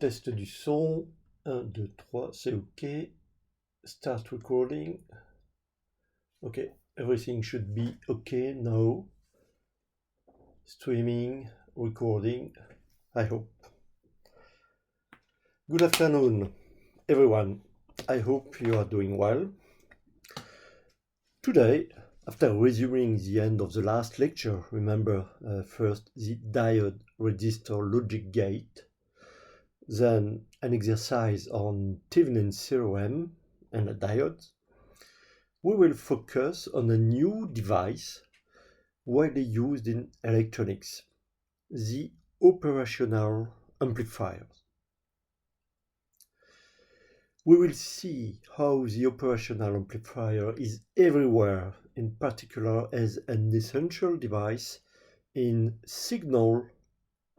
Test du son. 1, 2, 3, c'est OK. Start recording. OK, everything should be OK now. Streaming, recording, I hope. Good afternoon, everyone. I hope you are doing well. Today, after resuming the end of the last lecture, remember first the diode resistor logic gate, then an exercise on Thevenin's theorem and a diode, we will focus on a new device widely used in electronics, the operational amplifier. We will see how the operational amplifier is everywhere, in particular as an essential device in signal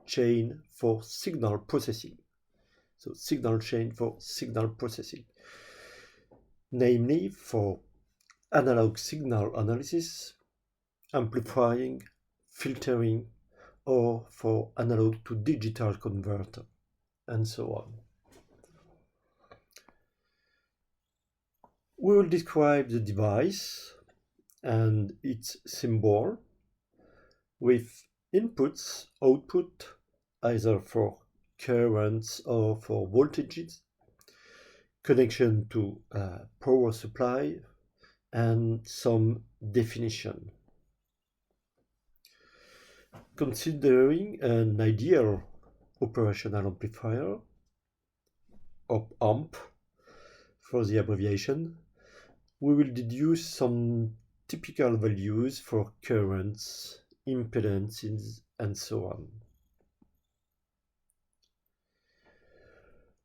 chain for signal processing. So signal chain for signal processing, namely for analog signal analysis, amplifying, filtering, or for analog to digital converter, and so on. We will describe the device and its symbol with inputs, output, either for currents or for voltages, connection to power supply, and some definition. Considering an ideal operational amplifier, OpAmp for the abbreviation, we will deduce some typical values for currents, impedances, and so on.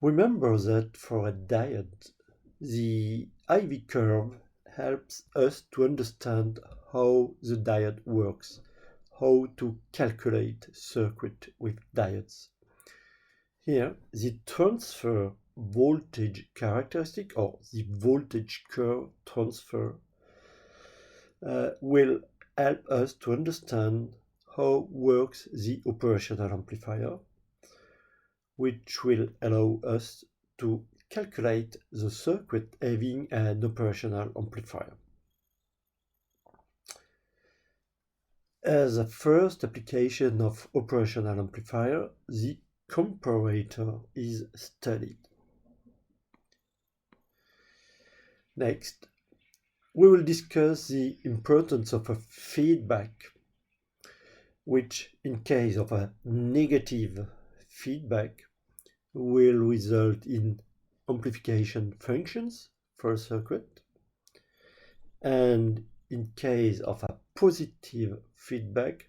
Remember that for a diode, the IV curve helps us to understand how the diode works, how to calculate circuit with diodes. Here, the transfer voltage characteristic, or the voltage curve transfer, will help us to understand how works the operational amplifier, which will allow us to calculate the circuit having an operational amplifier. As a first application of operational amplifier, the comparator is studied. Next, we will discuss the importance of a feedback, which in case of a negative feedback will result in amplification functions for a circuit, and in case of a positive feedback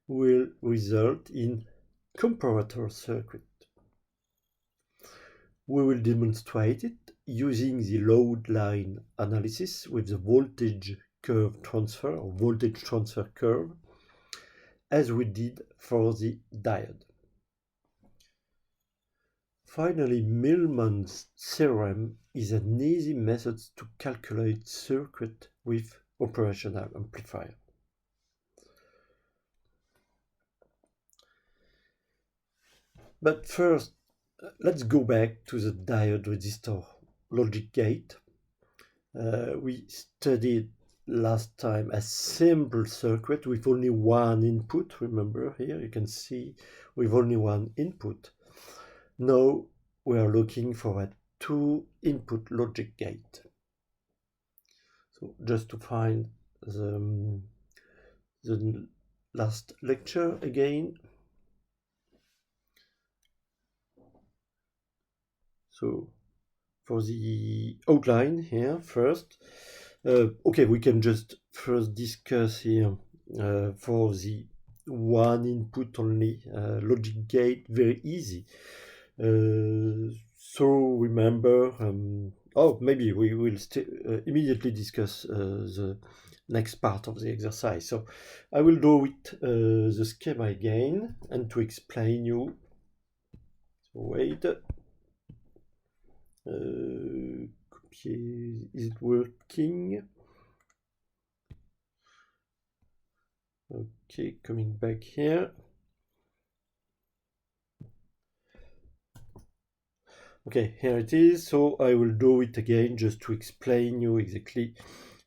will result in comparator circuit. We will demonstrate it using the Loadline analysis with the voltage curve transfer or voltage transfer curve, as we did for the diode. Finally, Millman's theorem is an easy method to calculate circuit with operational amplifier. But first, let's go back to the diode resistor logic gate. We studied last time a simple circuit with only one input. Remember here you can see with only one input. Now we are looking for a two-input logic gate. So just to find the last lecture again. So for the outline here first, okay, we can just first discuss here for the one input only logic gate, very easy. So remember, maybe we will immediately discuss the next part of the exercise. So I will do it the schema again and to explain you. So wait. Is it working? Okay, coming back here. Okay, here it is. So I will do it again just to explain you exactly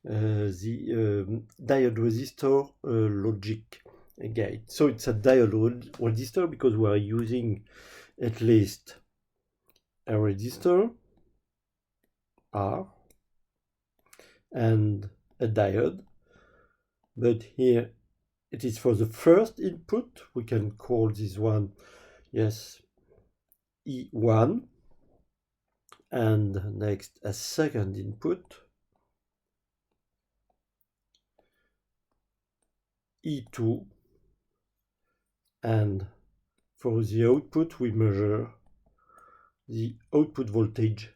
the diode resistor logic gate. So it's a diode resistor because we are using at least a resistor R and a diode, but here it is for the first input. We can call this one, yes, E1, and next a second input, E2, and for the output we measure the output voltage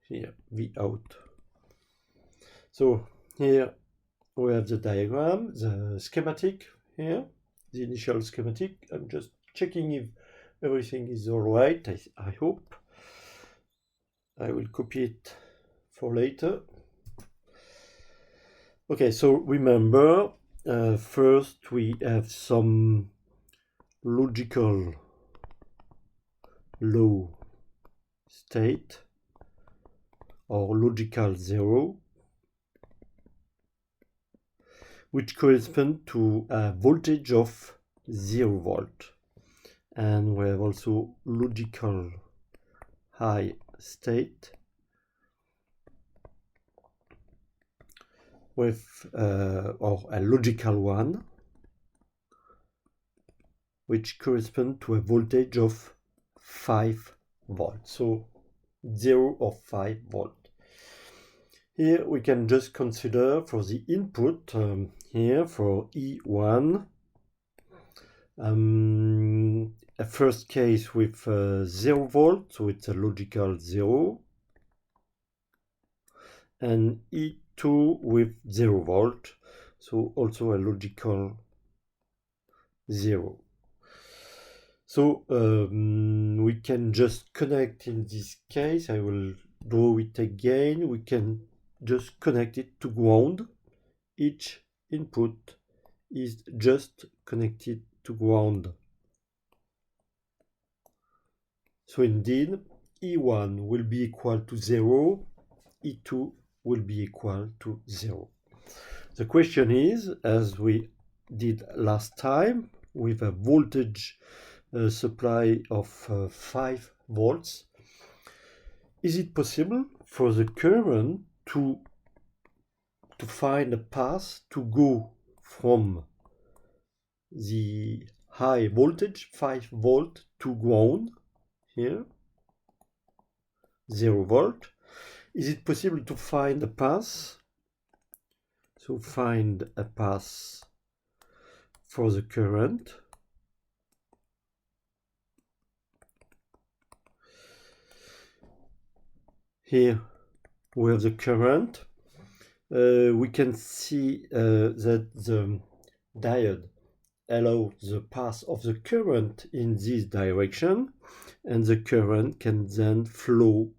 here, Vout. So here we have the diagram, the schematic here, the initial schematic. I'm just checking if everything is all right. I hope. I will copy it for later. Okay, so remember, first we have some logical low state or logical zero, which correspond to a voltage of 0 volt. And we have also logical high state with or a logical one, which correspond to a voltage of 5 volts. So 0 or 5 volt. Here we can just consider for the input here for E1 a first case with 0 volt, so it's a logical 0, and E2 with 0 volt, so also a logical 0. So we can just connect in this case. I will draw it again. We can just connect it to ground. Each input is just connected to ground. So indeed, E1 will be equal to 0, E2 will be equal to 0. The question is, as we did last time, with a voltage supply of 5 volts, is it possible for the current to find a path to go from the high voltage 5 volt to ground here 0 volt? Is it possible to find a path? So find a path for the current. Here we have the current. We can see that the diode allows the path of the current in this direction, and the current can then flow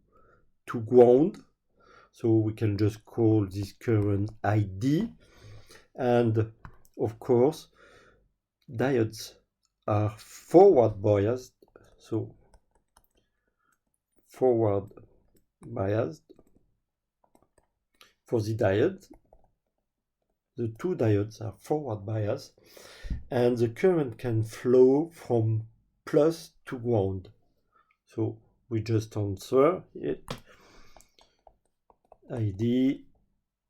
to ground. So we can just call this current ID. And of course, diodes are forward biased, so forward biased for the diode. The two diodes are forward biased, and the current can flow from plus to ground. So we just answer it. ID,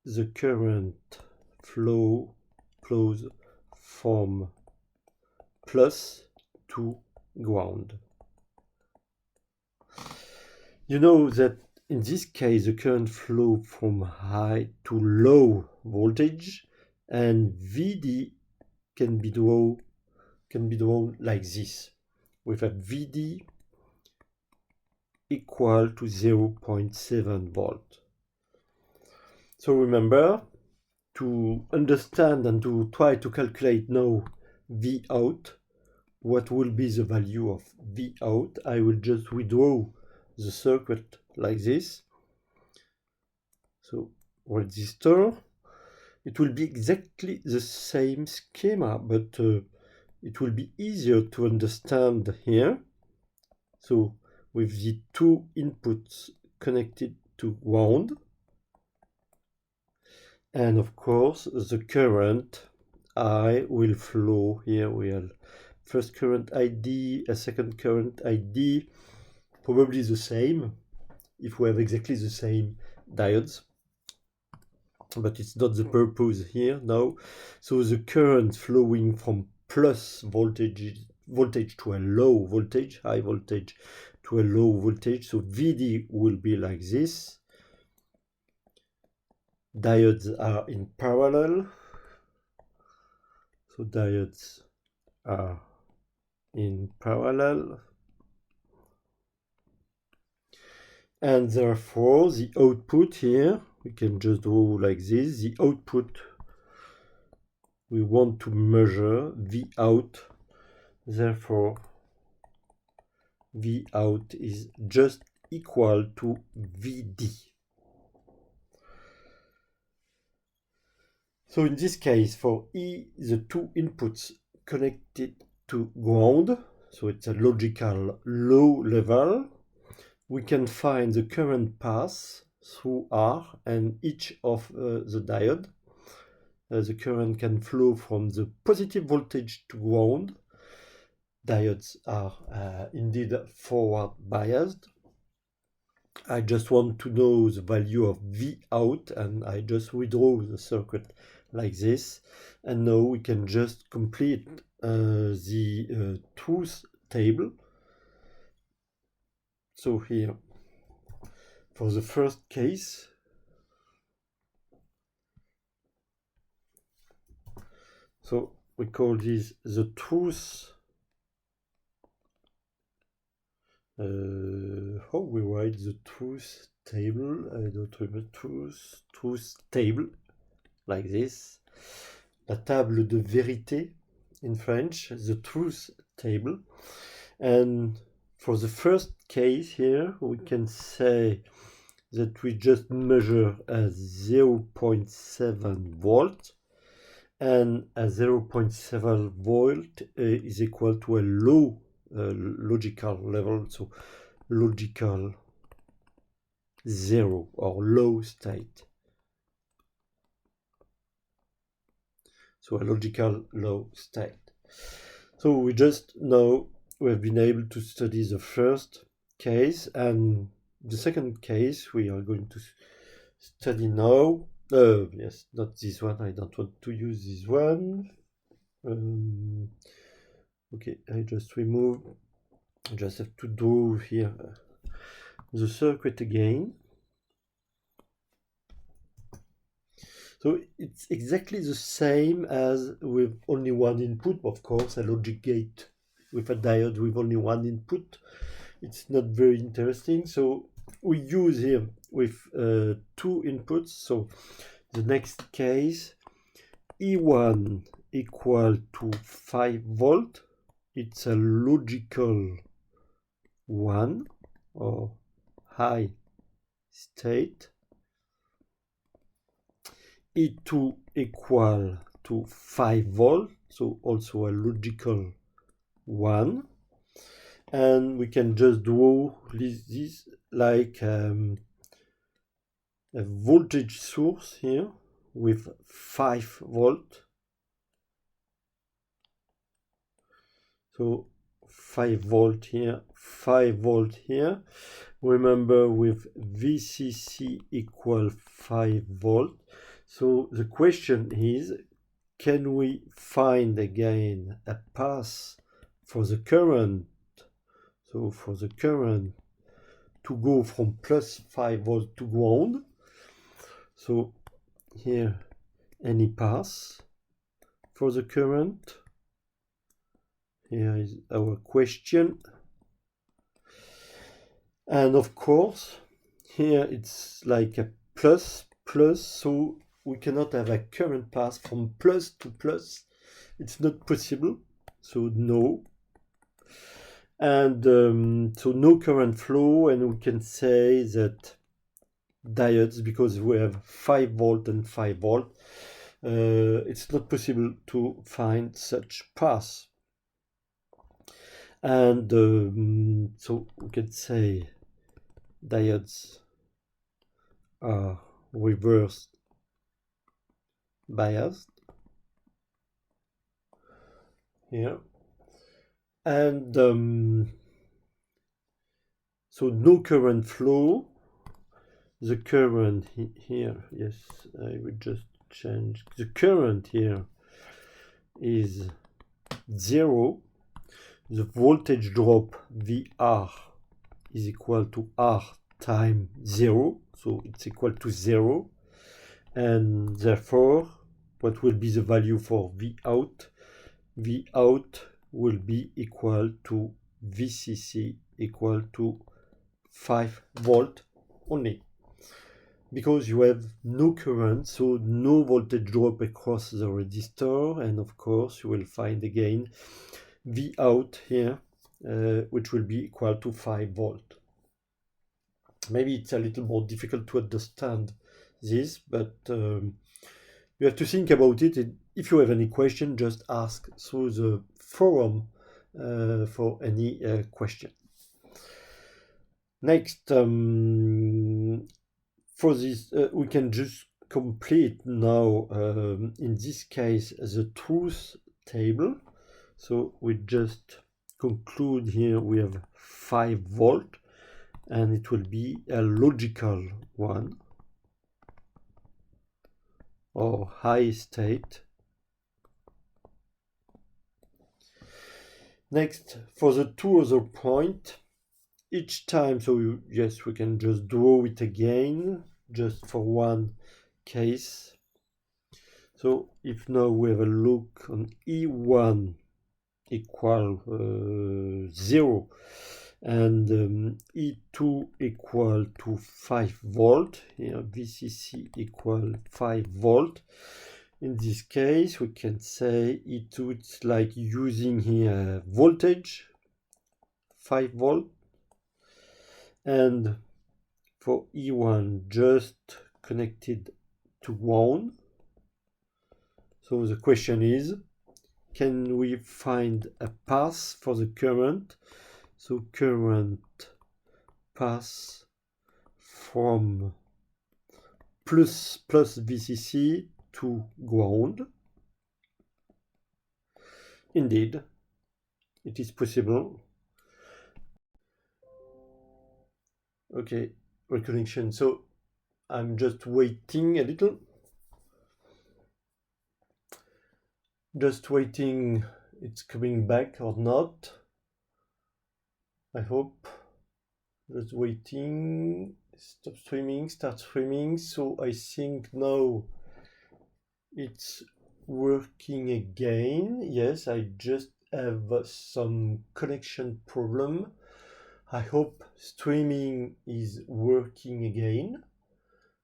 the current flows from plus to ground. You know that in this case the current flow from high to low voltage, and VD can be drawn like this, with a VD equal to 0.7 volt. So remember, to understand and to try to calculate now Vout, what will be the value of Vout, I will just redraw the circuit like this. So resistor, it will be exactly the same schema, but it will be easier to understand here. So with the two inputs connected to ground. And of course, the current I will flow. Here we have first current ID, a second current ID, probably the same if we have exactly the same diodes. But it's not the purpose here now. So the current flowing from plus voltage to a low voltage, high voltage to a low voltage. So VD will be like this. Diodes are in parallel. So diodes are in parallel. And therefore the output here, we can just draw like this. The output we want to measure V out. Therefore V out is just equal to VD. So in this case, for E, the two inputs connected to ground, so it's a logical low level, we can find the current path through R and each of the diode. The current can flow from the positive voltage to ground. Diodes are indeed forward biased. I just want to know the value of V out, and I just redraw the circuit like this. And now we can just complete the truth table. So here, for the first case, so we call this the truth. How we write the truth table? I don't remember. Truth table, like this. La table de vérité in French, the truth table. And for the first case here, we can say that we just measure a 0.7 volt, and a 0.7 volt is equal to a low logical level, so logical 0 or low state. So a logical low state. So we just know we have been able to study the first case, and the second case we are going to study now. Yes, not this one. I don't want to use this one. Okay, I just have to draw here the circuit again. So it's exactly the same as with only one input, of course, a logic gate with a diode with only one input. It's not very interesting. So we use here with two inputs. So the next case, E1 equal to 5 volt. It's a logical 1 or high state. E2 equal to 5 volt, so also a logical 1. And we can just draw this like a voltage source here with 5 volt. So 5 volt here, 5 volt here. Remember with VCC equal 5 volt. So the question is, can we find again a path for the current? So for the current to go from plus 5 volt to ground. So here, any path for the current. Here is our question. And of course, here it's like a plus, so we cannot have a current path from plus to plus. It's not possible, so no. And so no current flow, and we can say that diodes, because we have 5 volt and 5 volt, it's not possible to find such path. And so we can say diodes are reverse biased here. And so no current flow. The current here, yes, I will just change. The current here is 0. The voltage drop VR is equal to R times 0, so it's equal to 0. And therefore, what will be the value for Vout? Vout will be equal to VCC equal to 5 volt only. Because you have no current, so no voltage drop across the resistor, and of course you will find again Vout here, which will be equal to 5 volt. Maybe it's a little more difficult to understand this, but you have to think about it. And if you have any question, just ask through the forum for any question. Next, for this, we can just complete now, in this case, the truth table. So we just conclude here we have 5 volt, and it will be a logical one, or high state. Next, for the two other points, each time, so yes, we can just draw it again, just for one case. So if now we have a look on E1 equal 0 and E2 equal to 5 volt, here VCC equal 5 volt. In this case, we can say E2, it's like using here voltage, 5 volt. And for E1, just connected to ground. So the question is, can we find a path for the current? So current pass from plus VCC to ground. Indeed, it is possible. Okay, reconnection. So I'm just waiting a little. Just waiting, it's coming back or not. I hope. Just waiting. Stop streaming, start streaming. So I think now it's working again. Yes, I just have some connection problem. I hope streaming is working again.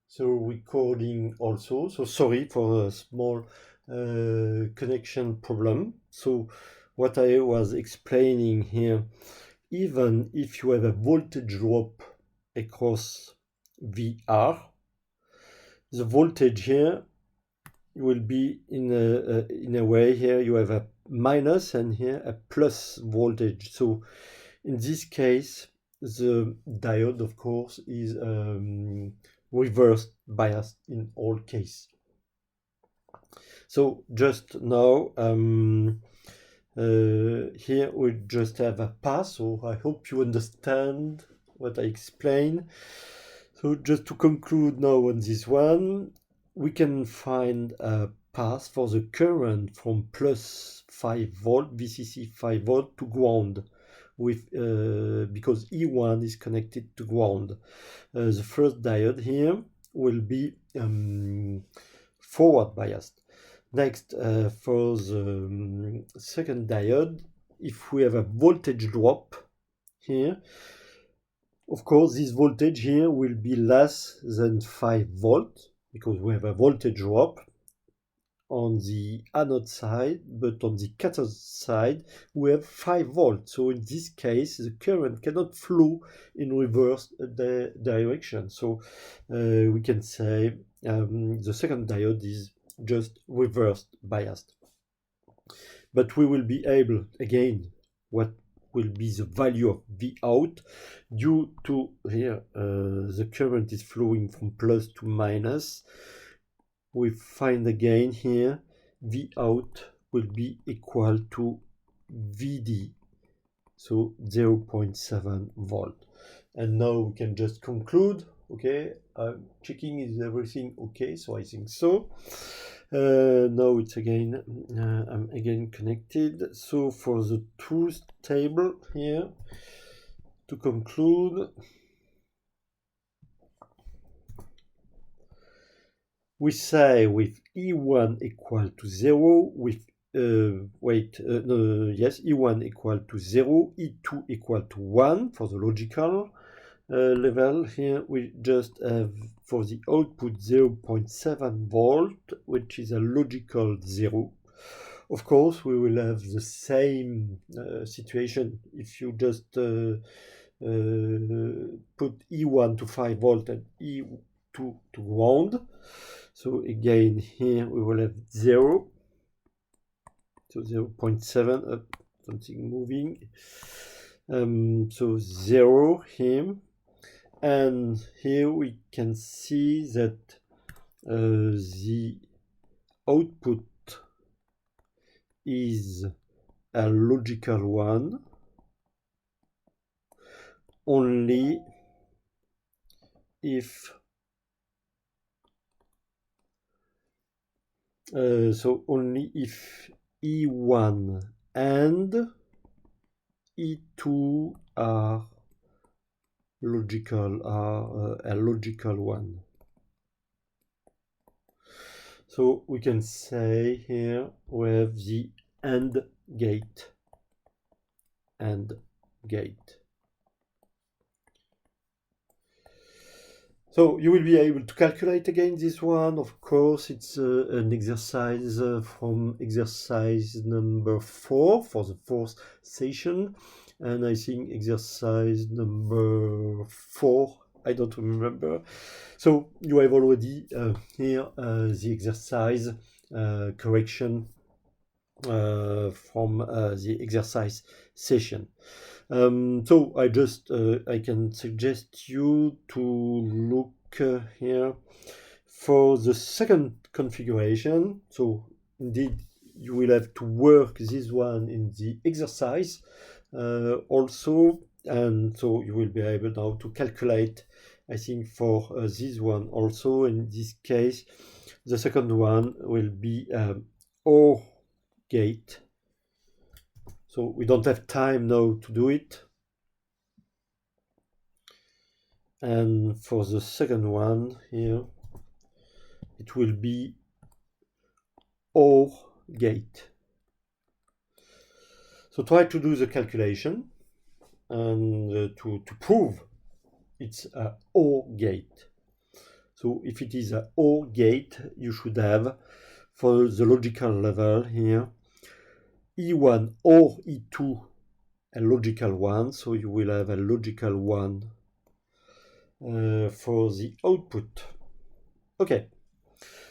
So recording also. So sorry for a small connection problem. So what I was explaining here, even if you have a voltage drop across VR, the voltage here will be in a way here you have a minus and here a plus voltage. So in this case, the diode, of course, is reverse biased in all cases. So just now, here we just have a path, so I hope you understand what I explain. So just to conclude now on this one, we can find a path for the current from plus 5 volt, VCC 5 volt to ground, with because E1 is connected to ground. The first diode here will be forward biased. Next, for the second diode, if we have a voltage drop here, of course this voltage here will be less than 5 volt, because we have a voltage drop on the anode side, but on the cathode side we have 5 volts. So in this case the current cannot flow in reverse direction. So we can say the second diode is just reverse biased. But we will be able, again, what will be the value of V out. Due to here the current is flowing from plus to minus, we find again here V out will be equal to VD, so 0.7 volt. And now we can just conclude. Okay, I'm checking is everything okay, so I think so. Now it's again, I'm again connected. So for the truth table here, to conclude, we say with E1 equal to 0, with E1 equal to 0, E2 equal to 1 for the logical level. Here we just have for the output 0.7 volt, which is a logical 0. Of course, we will have the same situation if you just put E1 to 5 volt and E2 to ground. So again, here we will have 0. So 0.7, something moving. So 0 here. And here we can see that the output is a logical one only if only if E1 and E2 are logical, a logical one. So we can say here we have the AND gate. So you will be able to calculate again this one. Of course, it's an exercise from exercise number 4 for the fourth session. And I think exercise number 4, I don't remember. So you have already here the exercise correction from the exercise session. So I can suggest you to look here for the second configuration. So indeed, you will have to work this one in the exercise also, and so you will be able now to calculate, I think, for this one also. In this case, the second one will be OR gate. So we don't have time now to do it. And for the second one here, it will be OR gate. So try to do the calculation and to prove it's a OR gate. So if it is a OR gate, you should have, for the logical level here, E1 or E2 a logical one, so you will have a logical one for the output. Okay,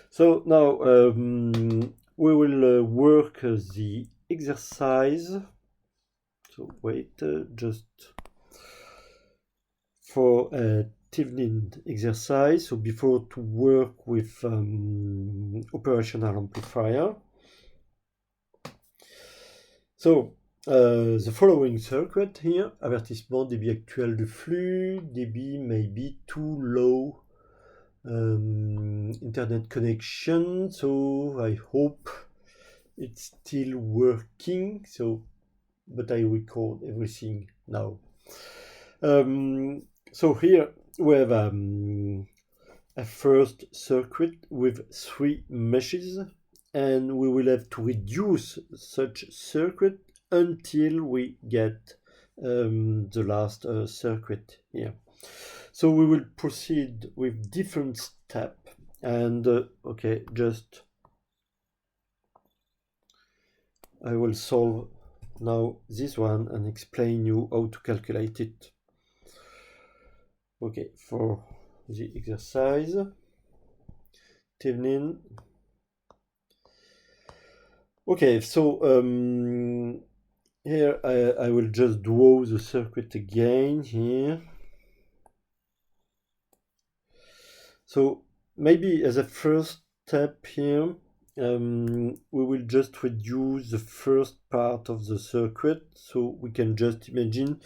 so now we will work the exercise. So wait, just for a Thevenin exercise. So before to work with operational amplifier. So the following circuit here, avertissement, débit actuel de flux, débit may be too low, internet connection, so I hope it's still working, so but I record everything now. So here we have a first circuit with 3 meshes, and we will have to reduce such circuit until we get the last circuit here. So we will proceed with different steps, and okay, just I will solve now this one and explain you how to calculate it. Okay, for the exercise, Thevenin. Okay, so here I will just draw the circuit again here. So maybe as a first step here, we will just reduce the first part of the circuit, so we can just imagine.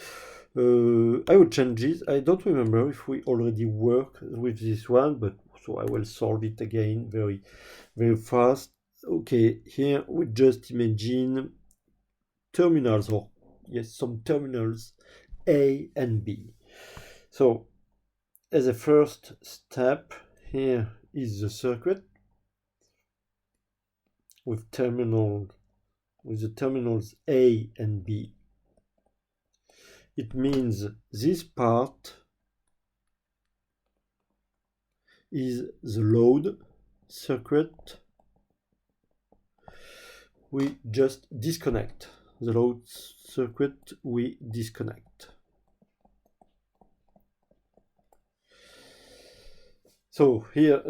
I will change this. I don't remember if we already work with this one, but so I will solve it again very, very fast. Okay, here we just imagine terminals, or yes, some terminals A and B. So as a first step, here is the circuit with the terminals A and B. It means this part is the load circuit. We just disconnect. The load circuit we disconnect. So here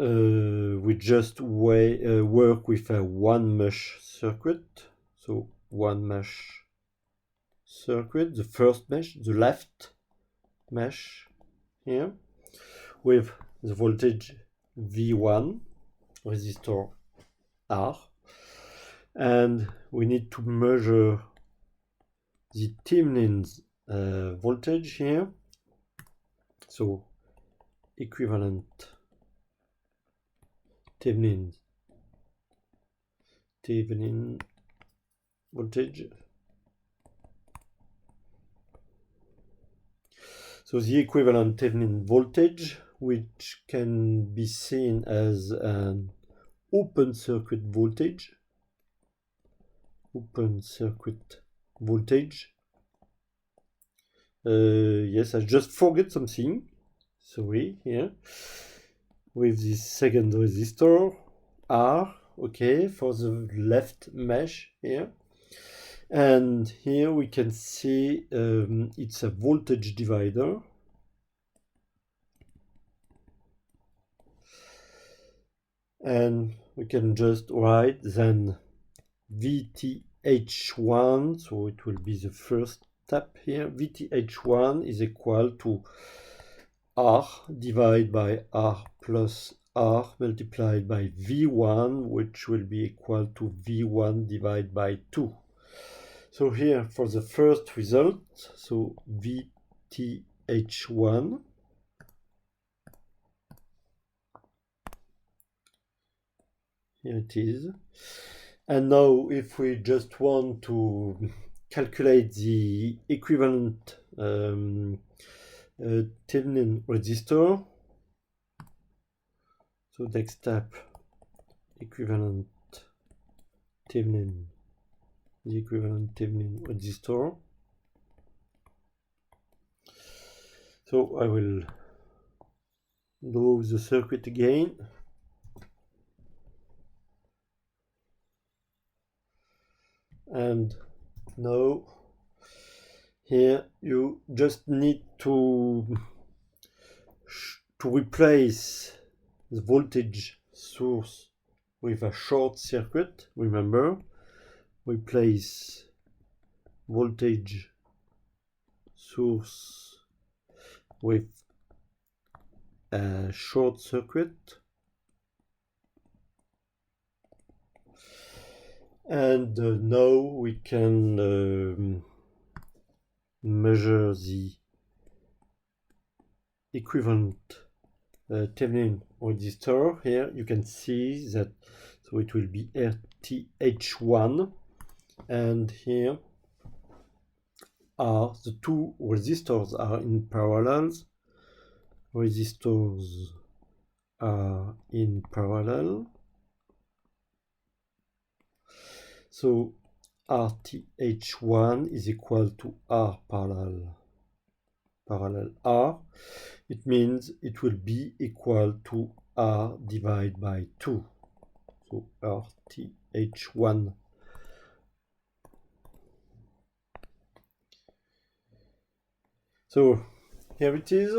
we just work with a one mesh circuit. So one mesh circuit, the first mesh, the left mesh here, with the voltage V1, resistor R, and we need to measure the Thevenin's voltage here. So equivalent Thevenin voltage. So the equivalent Thevenin voltage, which can be seen as an open circuit voltage. Open circuit voltage. Yes, I just forget something. Sorry, here. With this second resistor R, okay, for the left mesh here. And here we can see it's a voltage divider. And we can just write then VTH1, so it will be the first step here. VTH1 is equal to R divided by R plus R multiplied by V1, which will be equal to V1 divided by 2. So here for the first result, so VTH1 here it is. And now if we just want to calculate the equivalent Thevenin resistor, so next step, equivalent Thevenin, the equivalent Thevenin resistor. So I will draw the circuit again. And now here you just need to replace the voltage source with a short circuit. Remember, replace voltage source with a short circuit. And now we can measure the equivalent Thevenin resistor. Here you can see that, so it will be RTH1, and here are the two resistors are in parallel. Resistors are in parallel. So RTH1 is equal to R parallel R. It means it will be equal to R divided by 2. So RTH1. So here it is.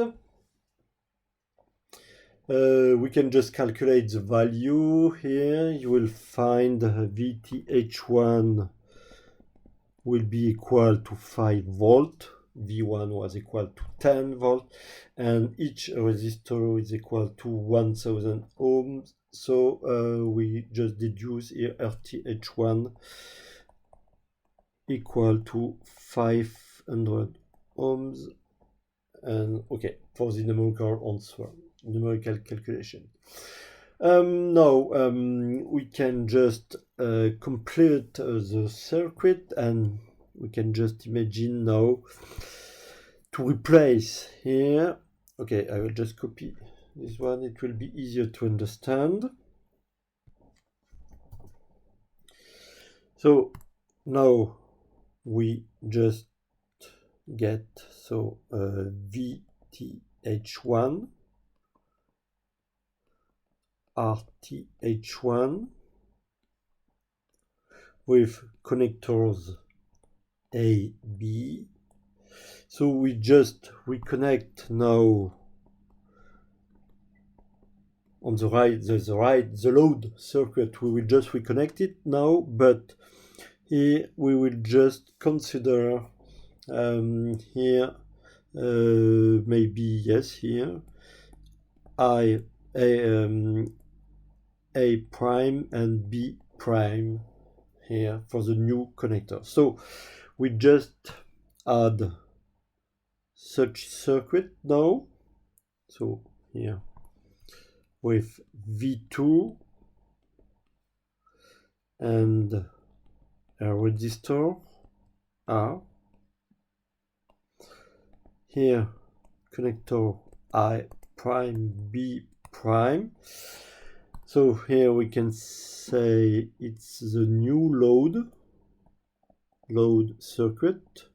We can just calculate the value here. You will find VTH1 will be equal to 5 volt. V1 was equal to 10 volt, and each resistor is equal to 1000 ohms. So we just deduce here RTH1 equal to 500 ohms. And okay, for the numerical answer, numerical calculation. Now we can just complete the circuit, and we can just imagine now to replace here. Okay, I will just copy this one, it will be easier to understand. So now we just get VTH1 RTH1 with connectors A, B. So we just reconnect now on the right, the load circuit. We will just reconnect it now, but here we will just consider here maybe yes, here A prime and B prime here for the new connector. So we just add such circuit now. So here with V2 and a resistor R. Here connector I prime, B prime. So here we can say it's the new load circuit.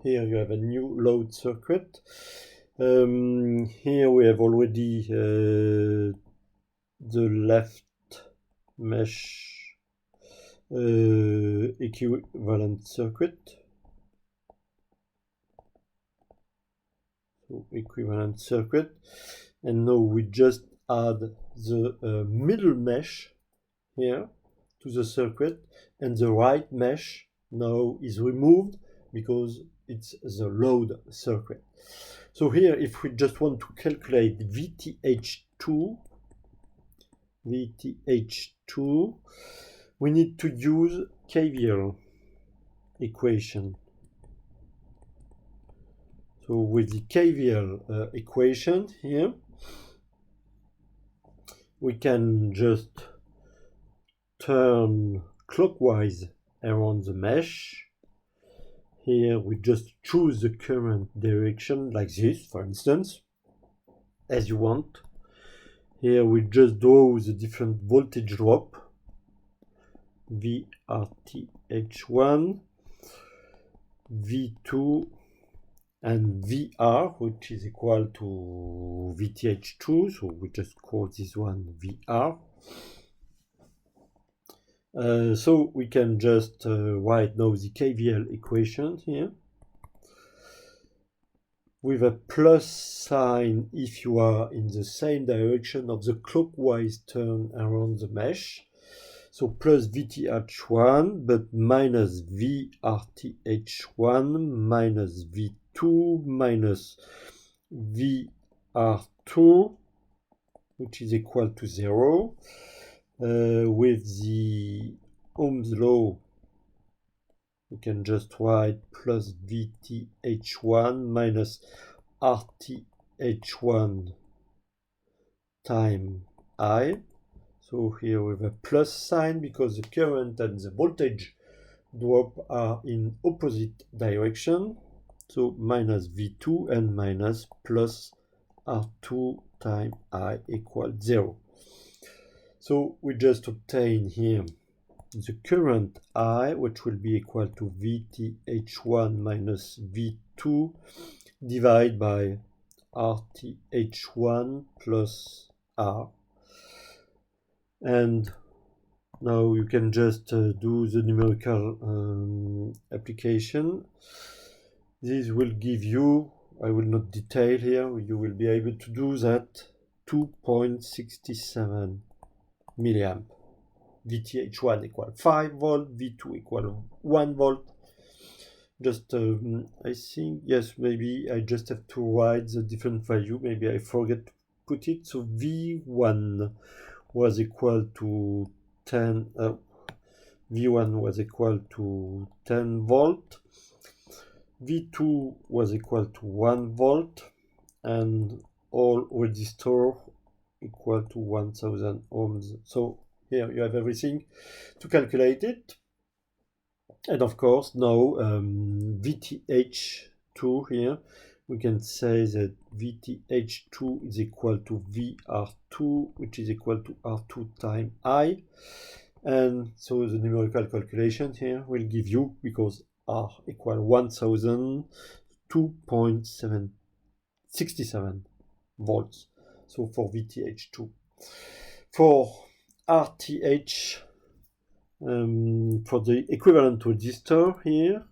Here you have a new load circuit. Here we have already the left mesh equivalent circuit. So equivalent circuit. And now we just add the middle mesh here to the circuit, and the right mesh now is removed because it's the load circuit. So here, if we just want to calculate VTH2, we need to use KVL equation. So with the KVL equation here, we can just turn clockwise around the mesh. Here we just choose the current direction like this, for instance, as you want. Here we just draw the different voltage drop, VRTH1, V2, and VR, which is equal to VTH2, so we just call this one VR. So we can just write now the KVL equation here with a plus sign if you are in the same direction of the clockwise turn around the mesh. So plus VTH1, but minus VRTH1 minus V2 minus VR2, which is equal to 0. With the Ohm's law, we can just write plus VTH1 minus RTH1 time I. So here we have a plus sign because the current and the voltage drop are in opposite direction. So minus V2 and minus plus R2 time I equals 0. So we just obtain here the current I, which will be equal to VTH1 minus V2 divided by RTH1 plus R. And now you can just do the numerical application. This will give you, I will not detail here, you will be able to do that, 2.67 milliamp. VTH1 equal 5 volt, V2 equal 1 volt. Just, I think, yes, maybe I just have to write the different value. Maybe I forget to put it. So V1 was equal to 10, V1 was equal to 10 volt, V2 was equal to 1 volt, and all resistor equal to 1000 ohms. So here you have everything to calculate it. And of course, now VTH2 here, we can say that VTH2 is equal to VR2, which is equal to R2 times I. And so the numerical calculation here will give you, because R equal 1000, 2.767 volts. So for VTH2. For RTH, for the equivalent resistor here,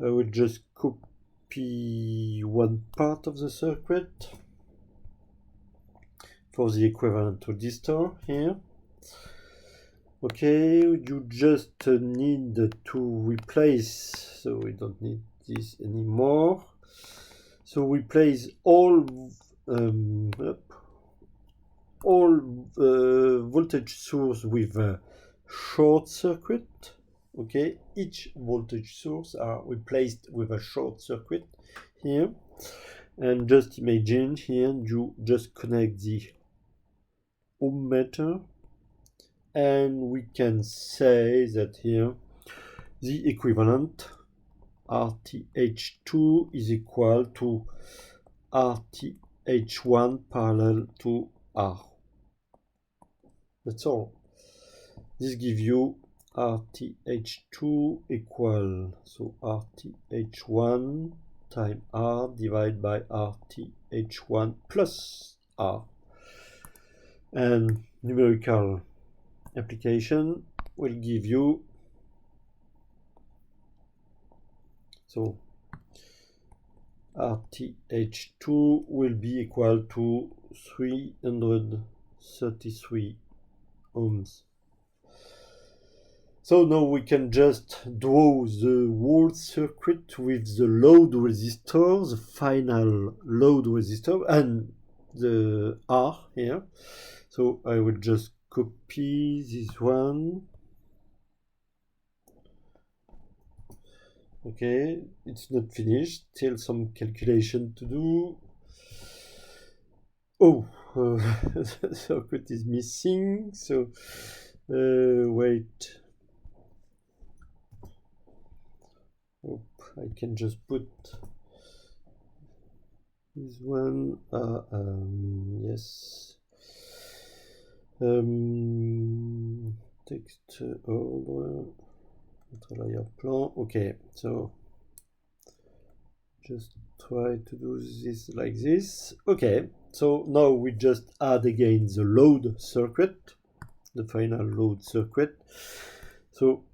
I will just copy one part of the circuit for the equivalent resistor here. Okay, you just need to replace, so we don't need this anymore. So replace all voltage source with a short circuit. Okay, each voltage source are replaced with a short circuit here. And just imagine here you just connect the ohm meter, and we can say that here the equivalent RTH2 is equal to RTH1 parallel to R. That's all. This gives you RTH2 equal, so RTH1 times R divided by RTH1 plus R. And numerical application will give you, so RTH2 will be equal to 333 ohms. So now we can just draw the whole circuit with the load resistor, the final load resistor, and the R here. So I will just copy this one. Okay, it's not finished, still some calculation to do. Oh, the circuit is missing, so wait. Oh, I can just put this one, yes. Text order, layer plan. Okay, so just try to do this like this. Okay, so now we just add again the load circuit, the final load circuit. So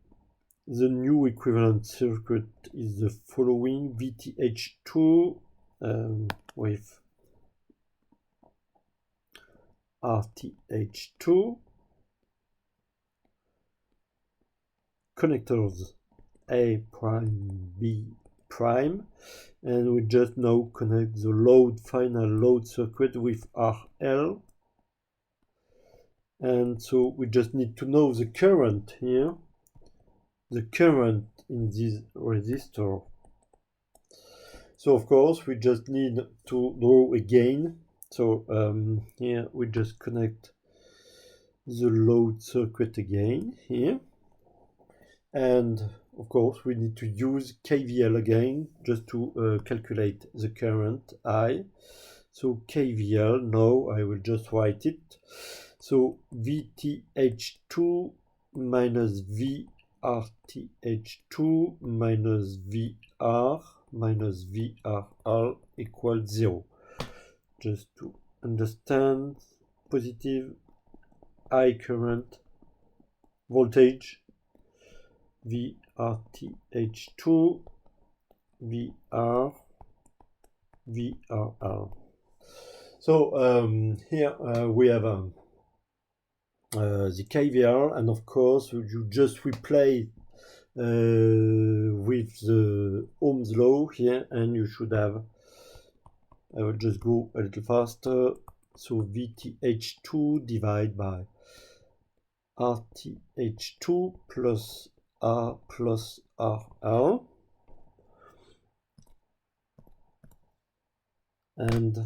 the new equivalent circuit is the following: VTH2 with RTH2, connectors A prime, B prime, and we just now connect the final load circuit with RL. And so we just need to know the current here, the current in this resistor. So of course we just need to draw again. So here we just connect the load circuit again here, and of course we need to use KVL again just to calculate the current I. So KVL, now I will just write it. So VTH2 minus VRTH2 minus VR minus VRR equals 0. Just to understand, positive I current voltage VRTH2 VR VRR. So here we have the KVL, and of course you just replace with the Ohm's law here, and you should have, I will just go a little faster, so VTH2 divided by RTH2 plus R plus RL, and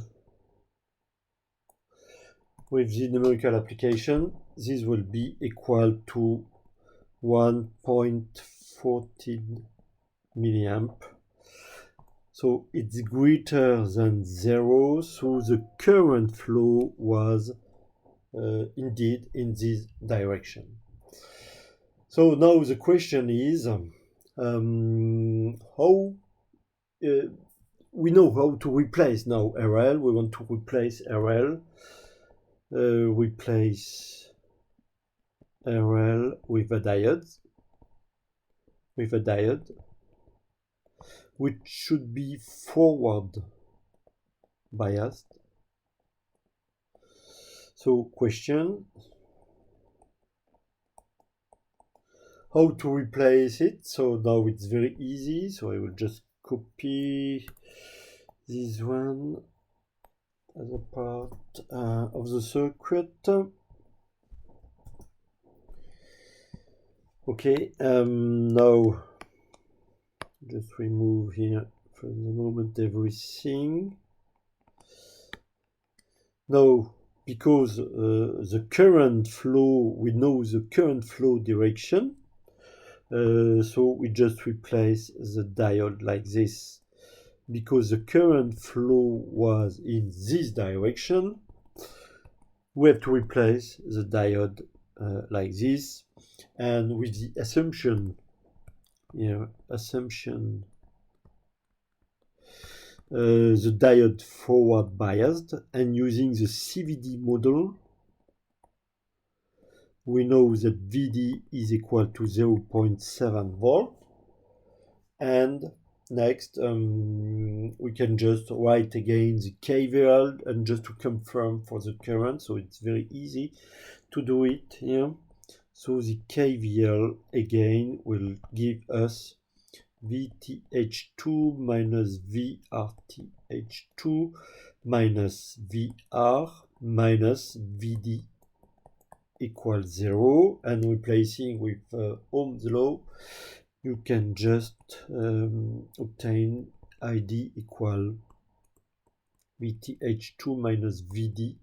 with the numerical application, this will be equal to 1.14 milliamp. So it's greater than 0, so the current flow was indeed in this direction. So now the question is, how we know how to replace now RL. We want to replace RL. Replace RL with a diode, which should be forward biased. So question, how to replace it? So now it's very easy, so I will just copy this one as a part of the circuit. Okay, now just remove here for the moment everything. Now, because the current flow, we know the current flow direction, so we just replace the diode like this. Because the current flow was in this direction, we have to replace the diode like this, and with the assumption here, the diode forward biased, and using the CVD model, we know that VD is equal to 0.7 volt, and next we can just write again the KVL and just to confirm for the current, so it's very easy to do it here. So the KVL again will give us VTH2 minus VRTH2 minus VR minus VD equals 0, and replacing with Ohm's law, you can just obtain ID equal VTH2 minus VD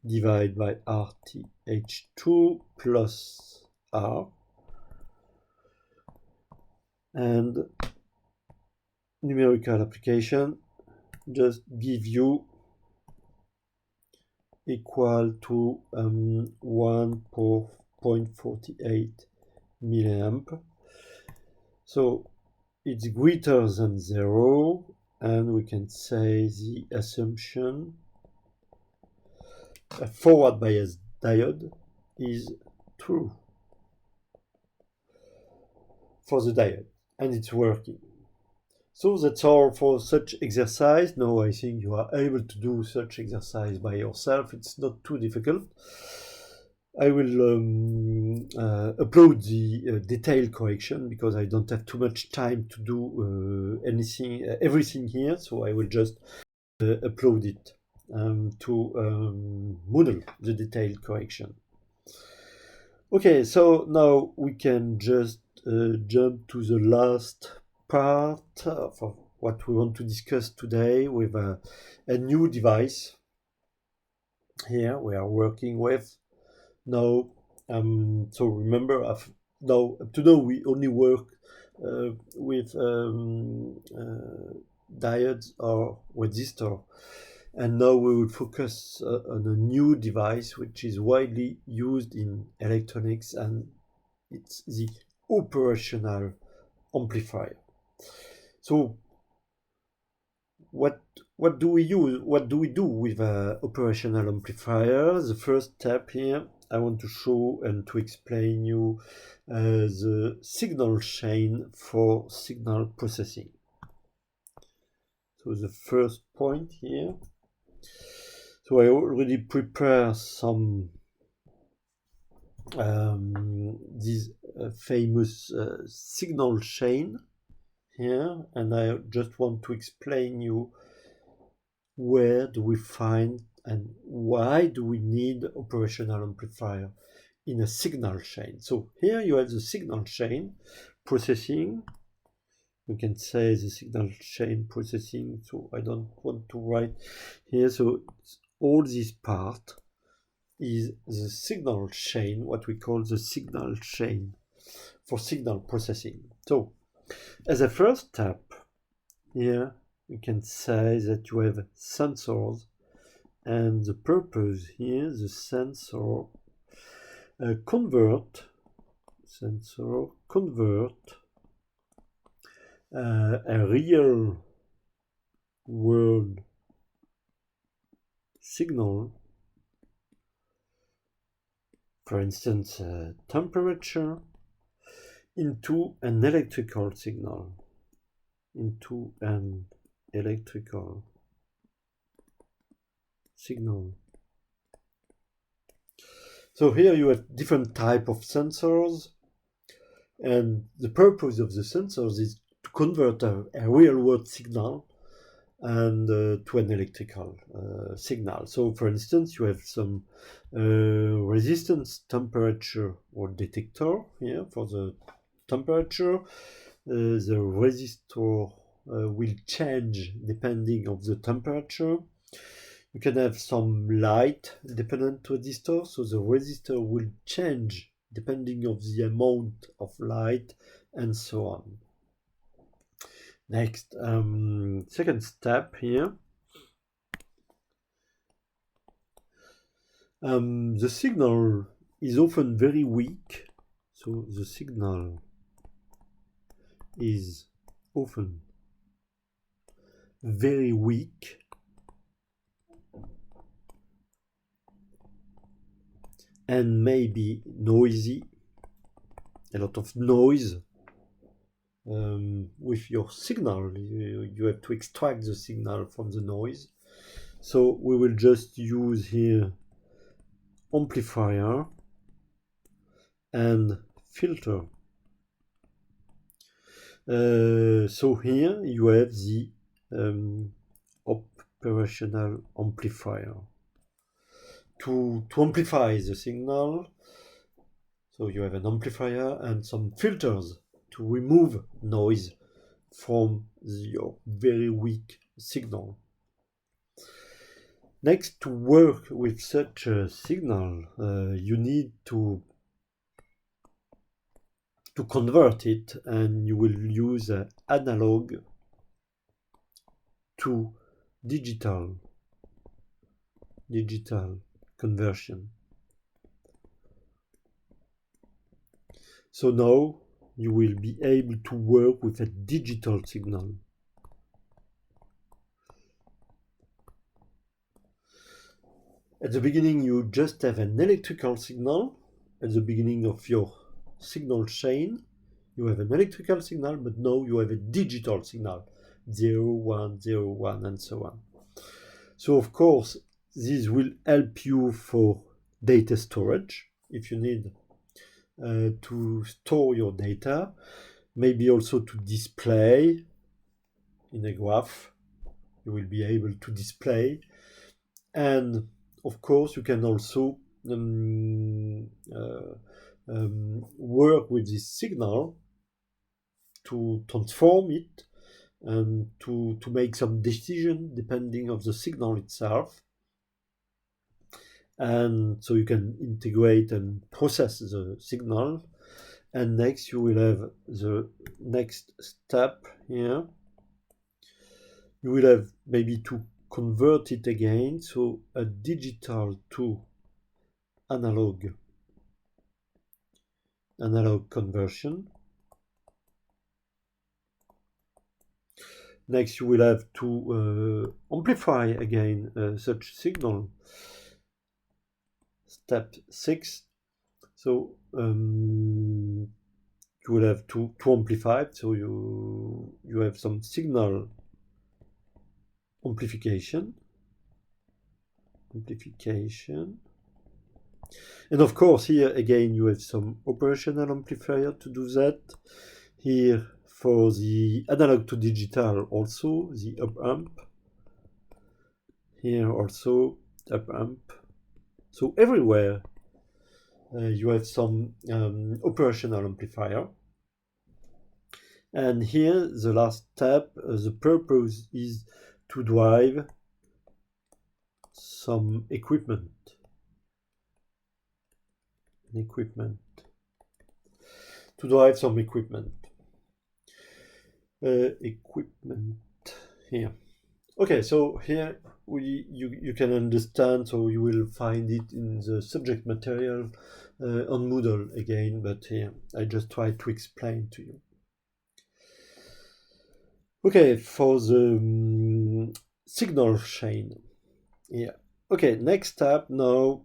divided by RTH2 plus R, and numerical application just give you equal to 1.48 milliamp. So it's greater than 0, and we can say the assumption a forward bias diode is true for the diode, and it's working. So that's all for such exercise. Now I think you are able to do such exercise by yourself. It's not too difficult. I will upload the detail correction because I don't have too much time to do everything here. So I will just upload it to Moodle, the detail correction. Okay, so now we can just jump to the last part of what we want to discuss today with a new device. Here we are working with now. So remember, up to now we only work with diodes or resistor, and now we will focus on a new device which is widely used in electronics, and it's the operational amplifier. So what do we use? What do we do with an operational amplifier? The first step here, I want to show and to explain you the signal chain for signal processing. So the first point here. So I already prepared some this famous signal chain here, and I just want to explain you where do we find and why do we need operational amplifier in a signal chain. So here you have the signal chain processing. You can say the signal chain processing, so I don't want to write here. So all this part is the signal chain, what we call the signal chain for signal processing. So as a first step here, you can say that you have sensors, and the purpose here, the sensor convert a real world signal, for instance temperature, into an electrical signal, So here you have different type of sensors, and the purpose of the sensors is to convert a real-world signal and to an electrical signal. So for instance, you have some resistance temperature or detector here for the temperature. The resistor will change depending on the temperature. You can have some light dependent resistor, so the resistor will change depending on the amount of light and so on. Next, second step here. The signal is often very weak, so the signal is often very weak, and maybe noisy, a lot of noise with your signal. You have to extract the signal from the noise. So we will just use here amplifier and filter. So here you have the operational amplifier. To amplify the signal, so you have an amplifier and some filters to remove noise from your very weak signal. Next, to work with such a signal, you need to convert it, and you will use analog to digital conversion. So now you will be able to work with a digital signal. At the beginning, you just have an electrical signal. At the beginning of your signal chain, you have an electrical signal, but now you have a digital signal, 0, 1, 0, 1, and so on. So of course, this will help you for data storage, if you need to store your data, maybe also to display in a graph. You will be able to display, and of course you can also work with this signal to transform it and to make some decision depending on the signal itself. And so you can integrate and process the signal. And next you will have the next step here. You will have maybe to convert it again, so a digital to analog conversion. Next you will have to amplify again such signal. Step 6. So you will have to amplify it, so you have some signal amplification. And of course, here again, you have some operational amplifier to do that. Here for the analog to digital also, the OpAmp. Here also, OpAmp. So everywhere you have some operational amplifier. And here, the last step, the purpose is to drive some equipment. To drive some equipment. Equipment here. Okay, so here you can understand, so you will find it in the subject material on Moodle again, but here I just try to explain to you. Okay, for the signal chain. Yeah. Okay, next step now.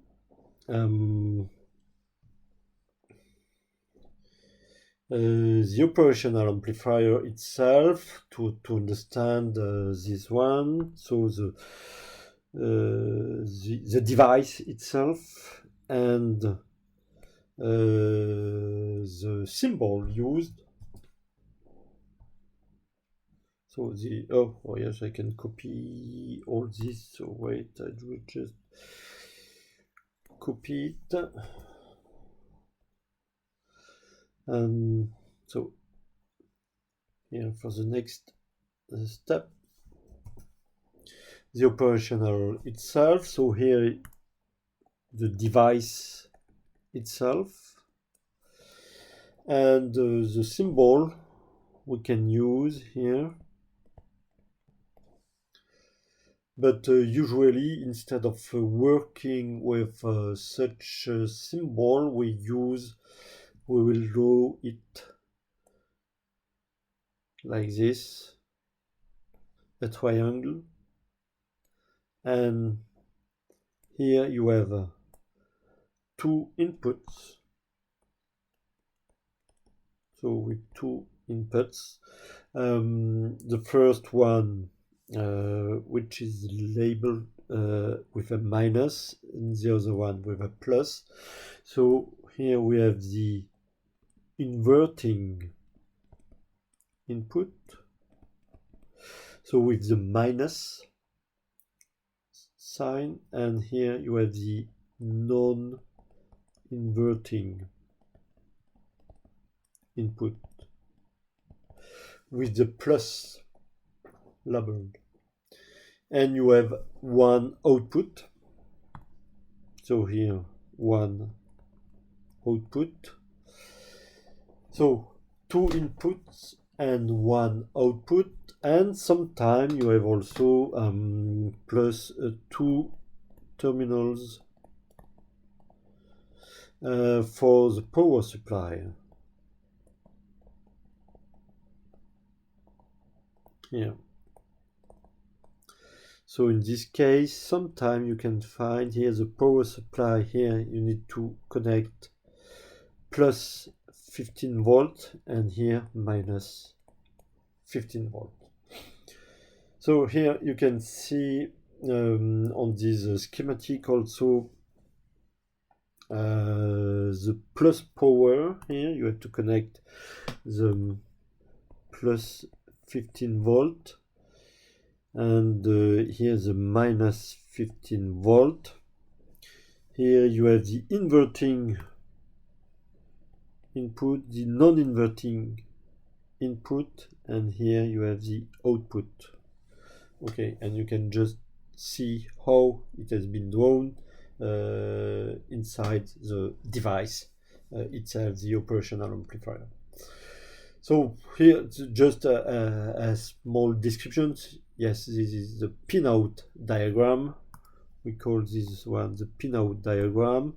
The operational amplifier itself to understand this one. So the device itself and the symbol used. So oh yes, I can copy all this. So wait, I will just copy it. So here for the next step, the operational itself. So here the device itself and the symbol we can use here. But usually, instead of working with such a symbol, we will draw it like this, a triangle. And here you have two inputs. So with two inputs. The first one, which is labeled with a minus, and the other one with a plus. So here we have the inverting input, so with the minus sign, and here you have the non-inverting input with the plus labeled, and you have one output. So here one output. So two inputs and one output, and sometimes you have also plus two terminals for the power supply. Yeah. So in this case, sometimes you can find here the power supply. Here you need to connect plus 15 volt and here minus 15 volt. So here you can see on this schematic also the plus power. Here you have to connect the plus 15 volt and here the minus 15 volt. Here you have the inverting input, the non-inverting input, and here you have the output. Okay, and you can just see how it has been drawn inside the device itself, the operational amplifier. So here just a small description. Yes, this is the Pinout diagram. We call this one the Pinout diagram.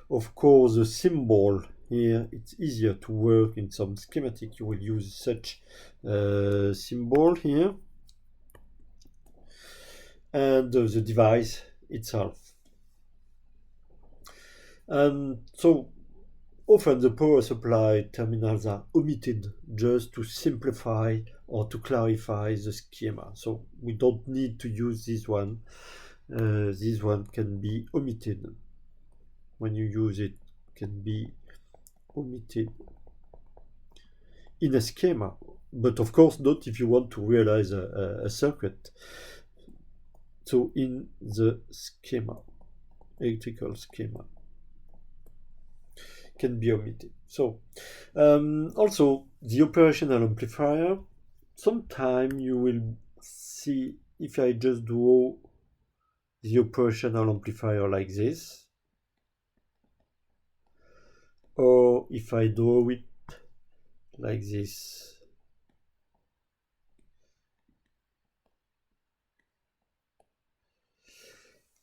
Of course, the symbol here, it's easier to work in some schematic. You will use such symbol here. And the device itself. And so often the power supply terminals are omitted just to simplify or to clarify the schema. So we don't need to use this one. This one can be omitted. when you use it can be omitted in a schema, but of course not if you want to realize a circuit. So in the schema, electrical schema, can be omitted. So also the operational amplifier, sometime you will see if I just draw the operational amplifier like this, or if I draw it like this.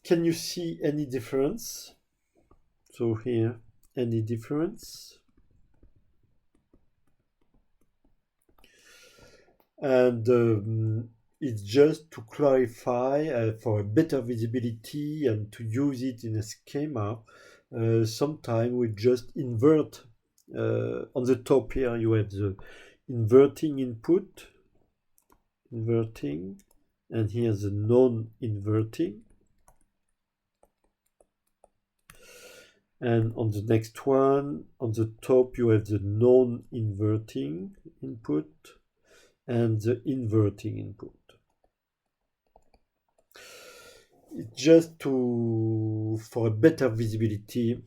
Can you see any difference? So here, any difference? And it's just to clarify for a better visibility and to use it in a schema. Sometimes we just invert. On the top here you have the inverting input, inverting, and here's the non-inverting. And on the next one, on the top you have the non-inverting input and the inverting input. It's just for a better visibility.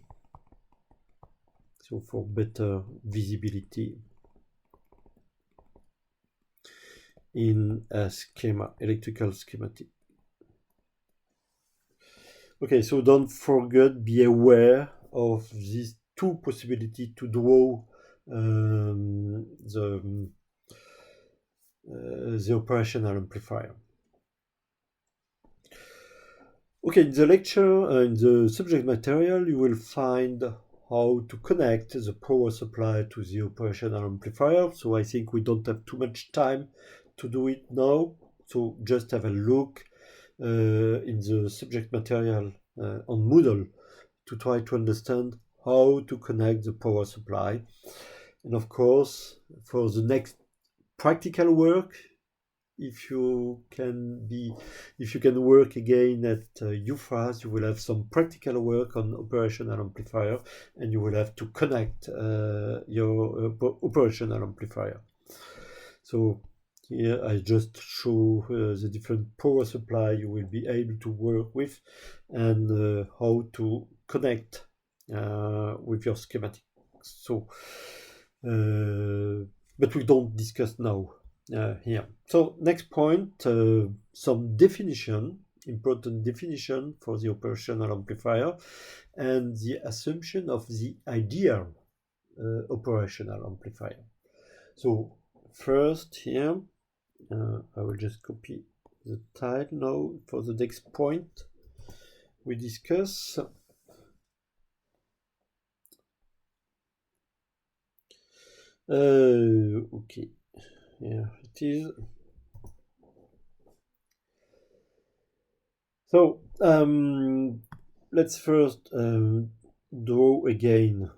So for better visibility in a schema, electrical schematic. Okay, so don't forget, be aware of these two possibilities to draw the operational amplifier. Okay, in the lecture, in the subject material, you will find how to connect the power supply to the operational amplifier. So I think we don't have too much time to do it now. So just have a look in the subject material on Moodle to try to understand how to connect the power supply. And of course, for the next practical work, if you can work again at UFAZ, you will have some practical work on operational amplifier, and you will have to connect your operational amplifier. So here I just show the different power supply you will be able to work with, and how to connect with your schematic. So, but we don't discuss now. Here. So next point, some definition, important definition for the operational amplifier, and the assumption of the ideal operational amplifier. So first here, I will just copy the title now for the next point we discuss. Okay. Here it is. So let's first draw again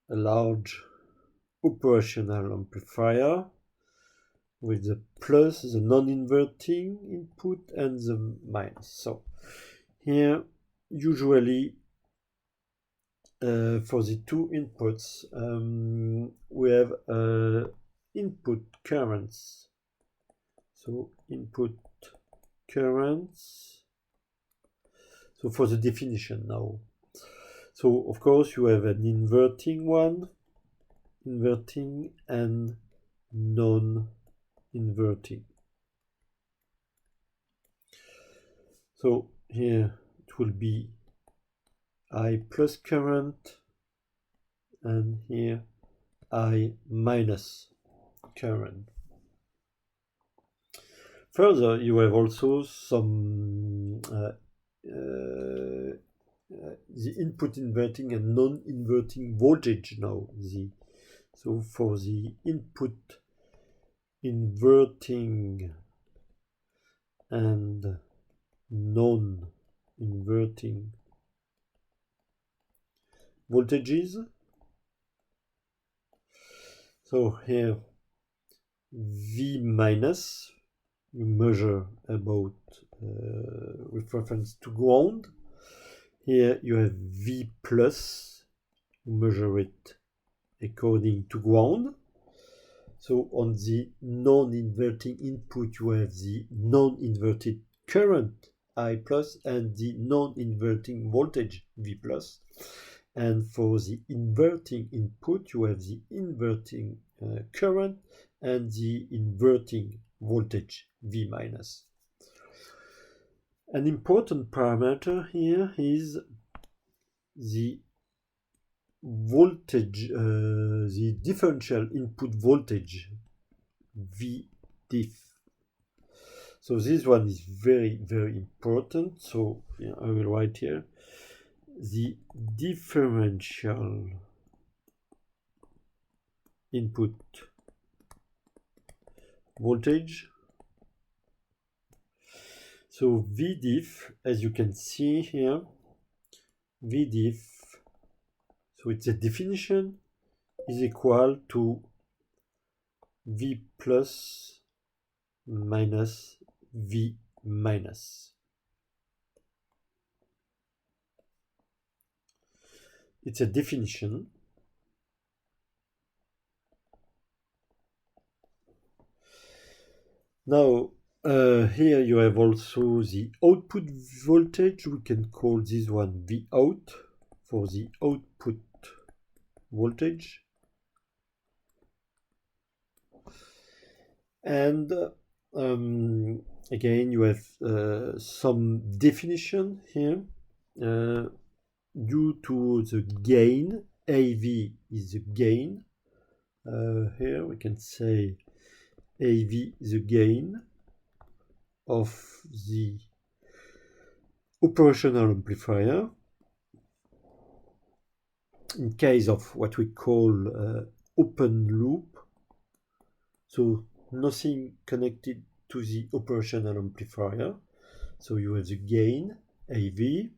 a large operational amplifier with the plus, the non-inverting input, and the minus. So here usually for the two inputs, we have input currents. So input currents. So for the definition now. So of course you have an inverting one, inverting and non-inverting. So here it will be I plus current, and here I minus current. Further, you have also some the input inverting and non-inverting voltage now. So for the input inverting and non-inverting voltages. So here V minus, you measure about with reference to ground. Here you have V plus, you measure it according to ground. So on the non-inverting input, you have the non-inverted current I plus and the non-inverting voltage V plus. And for the inverting input, you have the inverting current and the inverting voltage V minus. An important parameter here is the voltage, the differential input voltage, V diff. So this one is very, very important. So yeah, I will write here the differential input voltage. So V diff, as you can see here, V diff, so it's a definition, is equal to V plus minus V minus. It's a definition. Now, here you have also the output voltage. We can call this one V out for the output voltage. And again, you have some definition here. Due to the gain, AV is the gain. Here we can say AV is the gain of the operational amplifier. In case of what we call open loop, so nothing connected to the operational amplifier. So you have the gain, AV.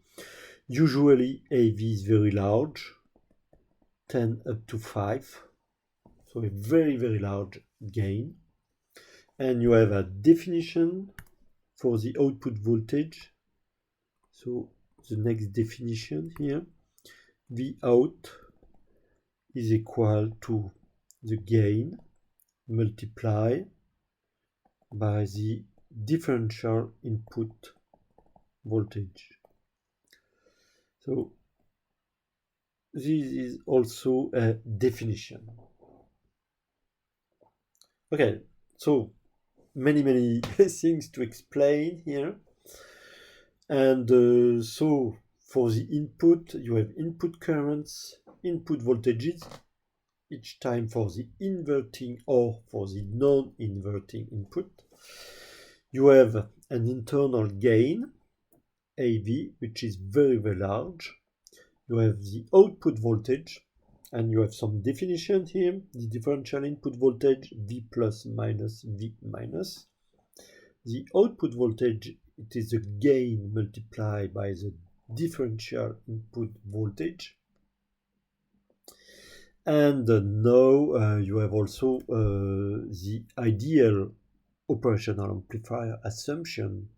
Usually AV is very large, 10 up to 5. So a very, very large gain. And you have a definition for the output voltage. So the next definition here, V out is equal to the gain multiplied by the differential input voltage. So this is also a definition. Okay, so many things to explain here. And so for the input, you have input currents, input voltages, each time for the inverting or for the non-inverting input. You have an internal gain, AV, which is very, very large. You have the output voltage, and you have some definition here. The differential input voltage, V plus minus V minus. The output voltage, it is the gain multiplied by the differential input voltage. And now you have also the ideal operational amplifier assumption.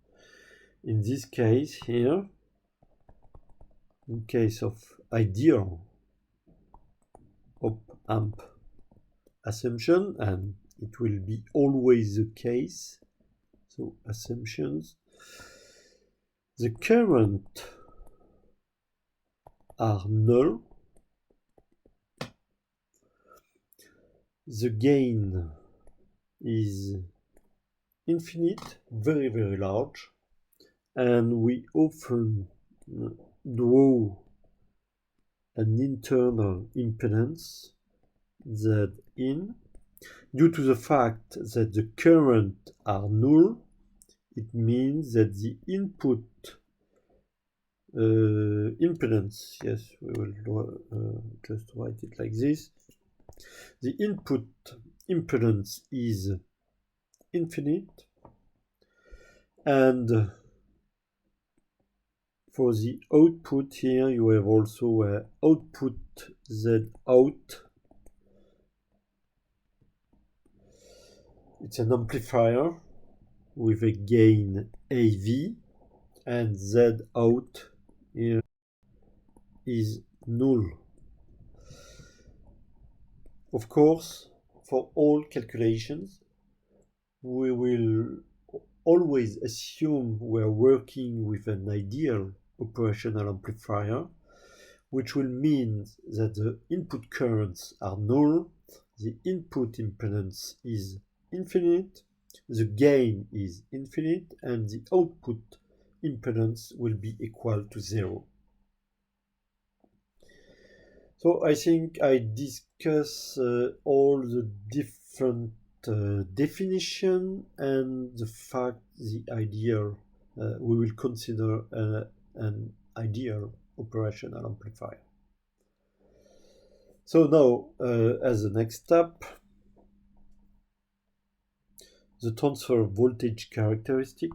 In this case here, in case of ideal OpAmp assumption, and it will be always the case, so assumptions, the current are null, the gain is infinite, very, very large, and we often draw an internal impedance Zin. Due to the fact that the current are null, it means that the input impedance, yes, we will just write it like this, the input impedance is infinite, and for the output here you have also output Z out. It's an amplifier with a gain AV, and Z out here is null. Of course, for all calculations, we will always assume we're working with an ideal operational amplifier, which will mean that the input currents are null, the input impedance is infinite, the gain is infinite, and the output impedance will be equal to 0. So I think I discuss all the different definition and the fact the ideal we will consider an ideal operational amplifier. So now, as the next step, the transfer voltage characteristic,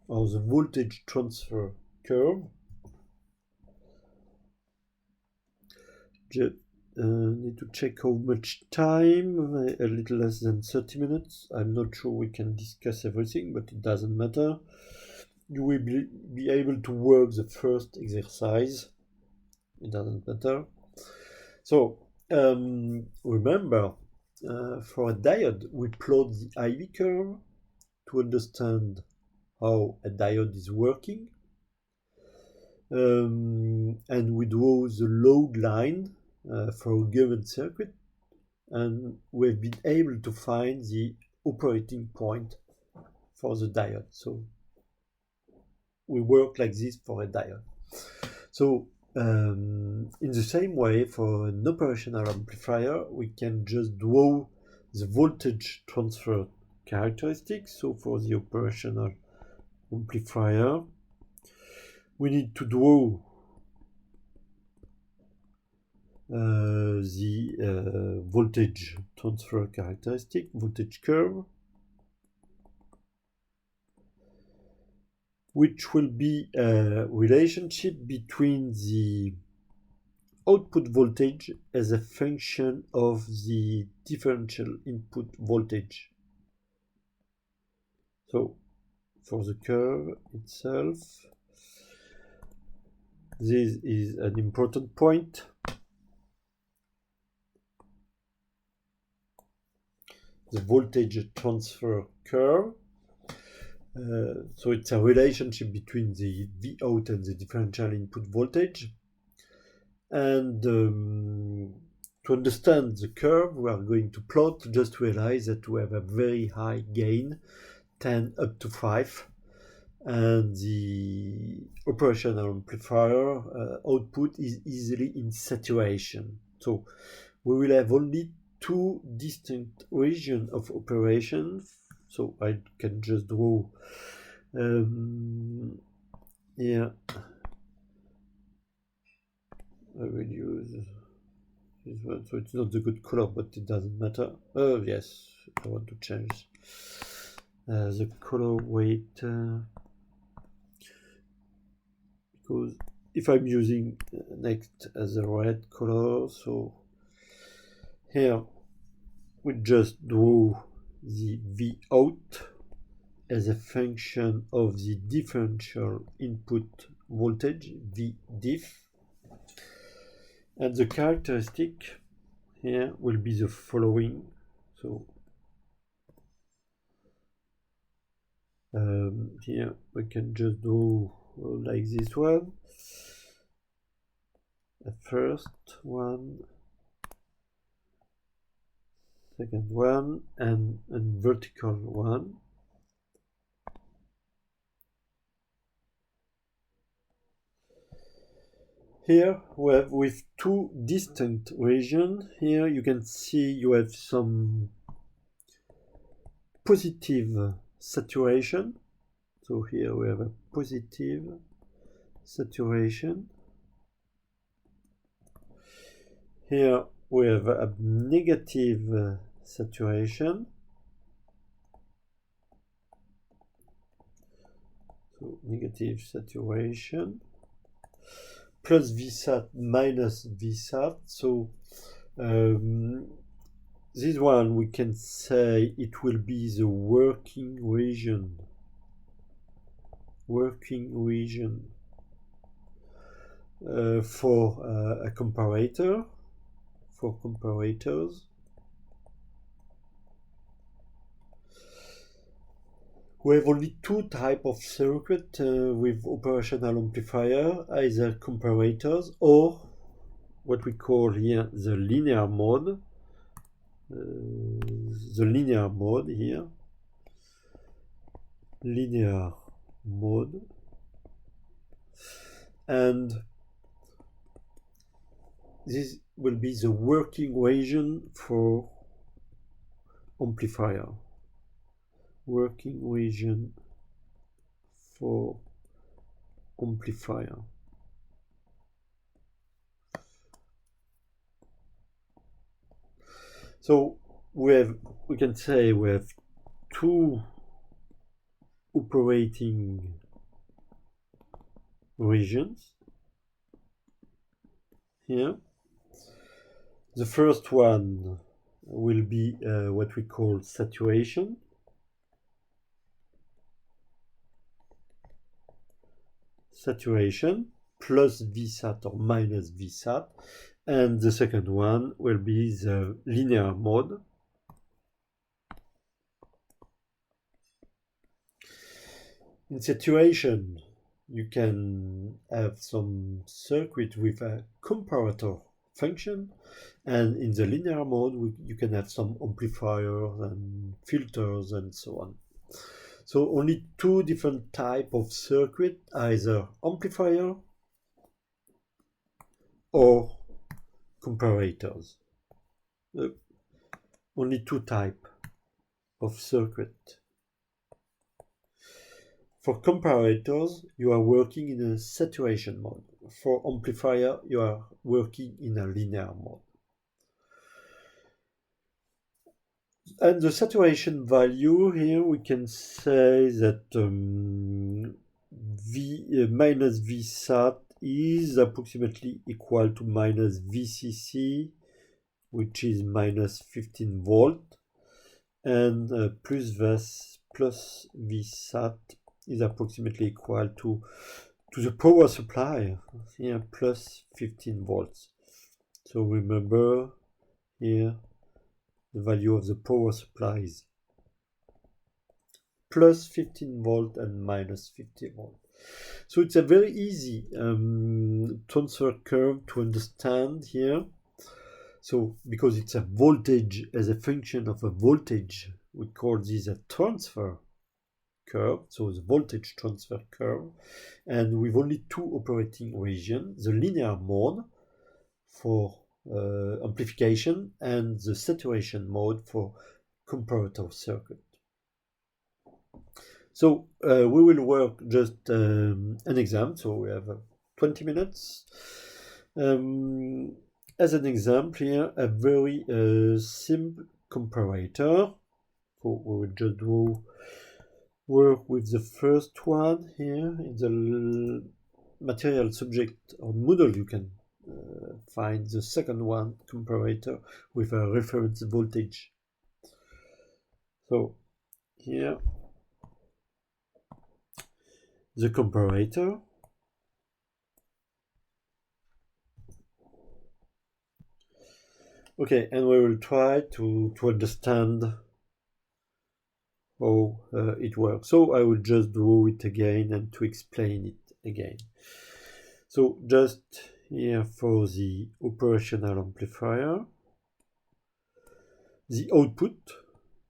or the voltage transfer curve. Need to check how much time, a little less than 30 minutes. I'm not sure we can discuss everything, but it doesn't matter. You will be able to work the first exercise. It doesn't matter. So remember, for a diode, we plot the IV curve to understand how a diode is working. And we draw the load line for a given circuit, and we've been able to find the operating point for the diode. So we work like this for a diode. So in the same way, for an operational amplifier, we can just draw the voltage transfer characteristics. So for the operational amplifier, we need to draw the voltage transfer characteristic, voltage curve, which will be a relationship between the output voltage as a function of the differential input voltage. So for the curve itself, this is an important point. The voltage transfer curve. So it's a relationship between the Vout and the differential input voltage. And to understand the curve we are going to plot, just realize that we have a very high gain, 10 up to 5. And the operational amplifier output is easily in saturation. So we will have only two distinct regions of operation. So I can just draw here. I will use this one. So it's not the good color, but it doesn't matter. Oh yes, I want to change the color weight because if I'm using next as a red color, so here we just draw the Vout as a function of the differential input voltage, Vdiff, and the characteristic here will be the following. So here we can just do like this one, the first one, second one, and vertical one. Here we have with two distinct regions. Here you can see you have some positive saturation. So here we have a positive saturation. Here we have a negative saturation. So negative saturation. Plus Vsat minus Vsat. So this one we can say it will be the working region for a comparator, for comparators. We have only two types of circuit with operational amplifier, either comparators or what we call here the linear mode. The linear mode here, linear mode, and this will be the working region for amplifier. Working region for amplifier. So we can say we have two operating regions here. The first one will be what we call saturation. Saturation plus VSAT or minus VSAT. And the second one will be the linear mode. In saturation, you can have some circuit with a comparator function, and in the linear mode, you can have some amplifiers and filters and so on. So only two different types of circuit, either amplifier or comparators. Only two types of circuit. For comparators, you are working in a saturation mode. For amplifier, you are working in a linear mode. And the saturation value here, we can say that minus VSAT is approximately equal to minus VCC, which is minus 15 volt, and plus VSAT is approximately equal to the power supply, here plus 15 volts. So remember here the value of the power supply is plus 15 volt and minus 50 volt. So it's a very easy transfer curve to understand here. So because it's a voltage as a function of a voltage, we call this a transfer curve, so the voltage transfer curve, and with only two operating regions, the linear mode for amplification and the saturation mode for comparator circuit. So we will work just an exam, so we have 20 minutes. As an example here, a very simple comparator. So we will just work with the first one here. In the material subject on Moodle, you can find the second one, comparator, with a reference voltage. So here, the comparator. Okay, and we will try to understand how it works. So I will just draw it again and to explain it again. So just here for the operational amplifier, the output,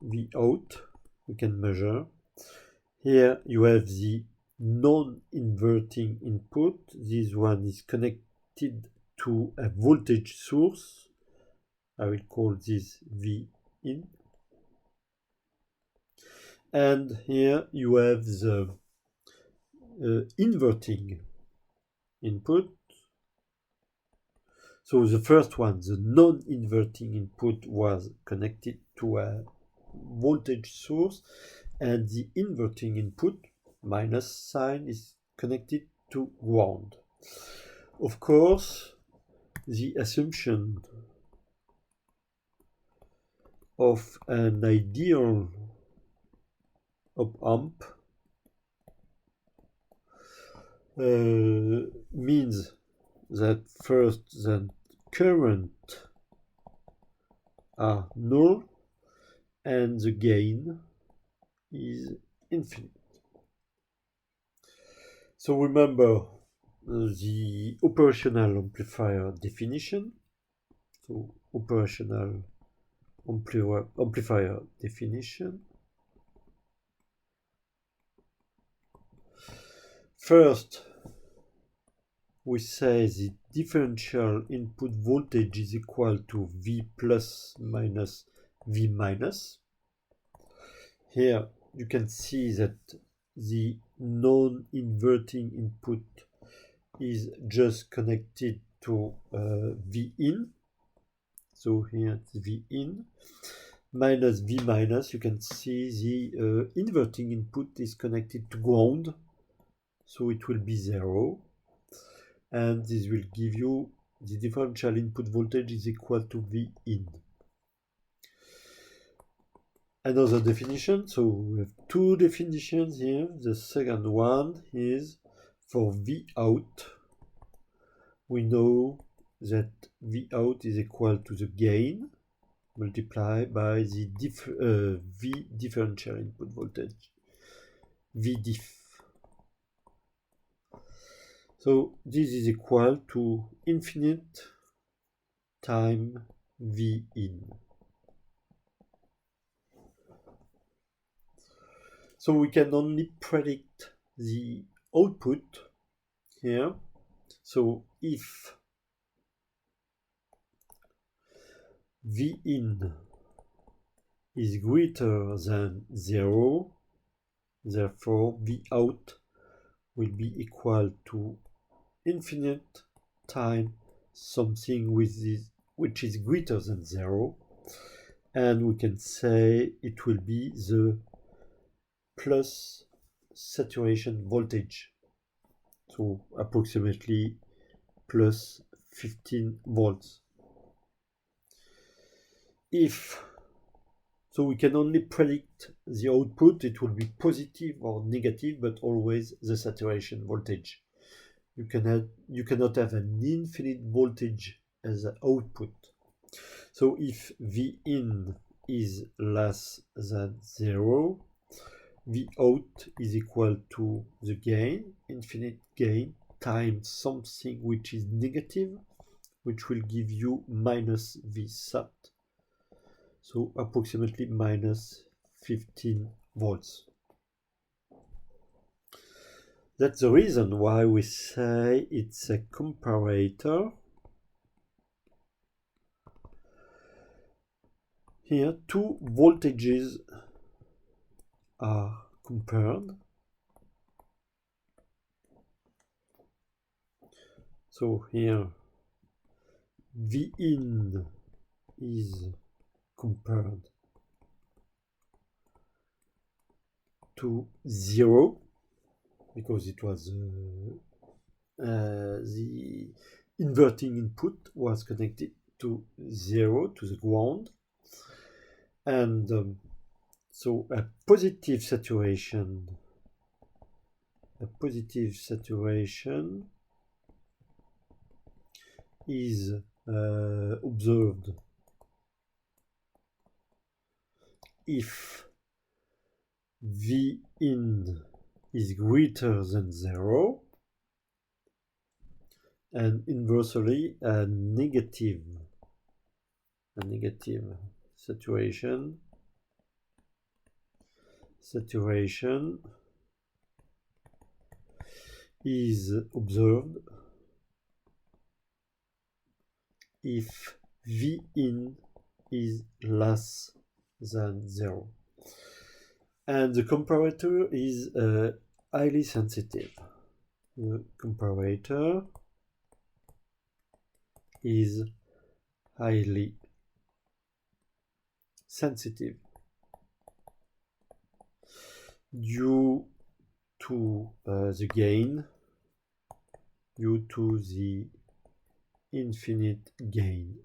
the out, we can measure. Here you have the non-inverting input. This one is connected to a voltage source. I will call this V in. And here you have the inverting input. So the first one, the non-inverting input, was connected to a voltage source, and the inverting input, minus sign, is connected to ground. Of course, the assumption of an ideal OpAmp means that first the current are null and the gain is infinite. So remember the operational amplifier definition. So operational amplifier definition. First, we say the differential input voltage is equal to V plus minus V minus. Here you can see that the non-inverting input is just connected to V in. So here it's V in minus V minus. You can see the inverting input is connected to ground. So it will be 0. And this will give you the differential input voltage is equal to V in. Another definition, so we have two definitions here. The second one is for V out. We know that V out is equal to the gain multiplied by the V differential input voltage, V diff. So this is equal to infinite time V in. So we can only predict the output here. So if V in is greater than 0, therefore V out will be equal to infinite time something which is greater than 0, and we can say it will be the plus saturation voltage, so approximately plus 15 volts. So we can only predict the output, it will be positive or negative, but always the saturation voltage. You cannot have an infinite voltage as an output. So if V in is less than 0, V out is equal to the gain, infinite gain, times something which is negative, which will give you minus V sat. So approximately minus 15 volts. That's the reason why we say it's a comparator. Here, two voltages are compared. So here, V in is compared to 0 because it was the inverting input was connected to 0, to the ground, and so a positive saturation is observed if V in is greater than 0, and inversely a negative saturation is observed if V in is less than 0. And the comparator is highly sensitive. The comparator is highly sensitive due to the gain, due to the infinite gain.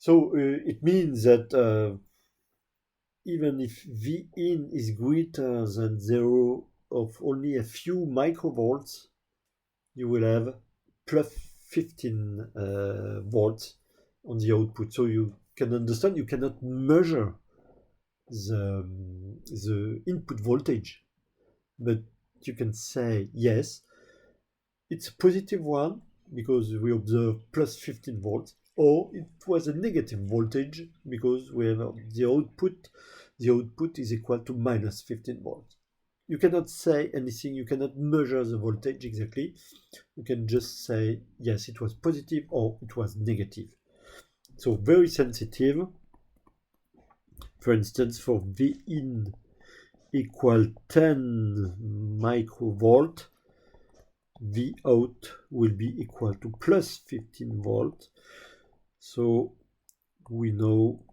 So it means that even if V in is greater than 0, of only a few microvolts, you will have plus 15 volts on the output. So you can understand you cannot measure the input voltage, but you can say yes, it's a positive one because we observe plus 15 volts, or it was a negative voltage because we have the output is equal to minus 15 volts. You cannot say anything, you cannot measure the voltage exactly. You can just say, yes, it was positive or it was negative. So very sensitive. For instance, for Vin equal 10 microvolt, Vout will be equal to plus 15 volt. So we know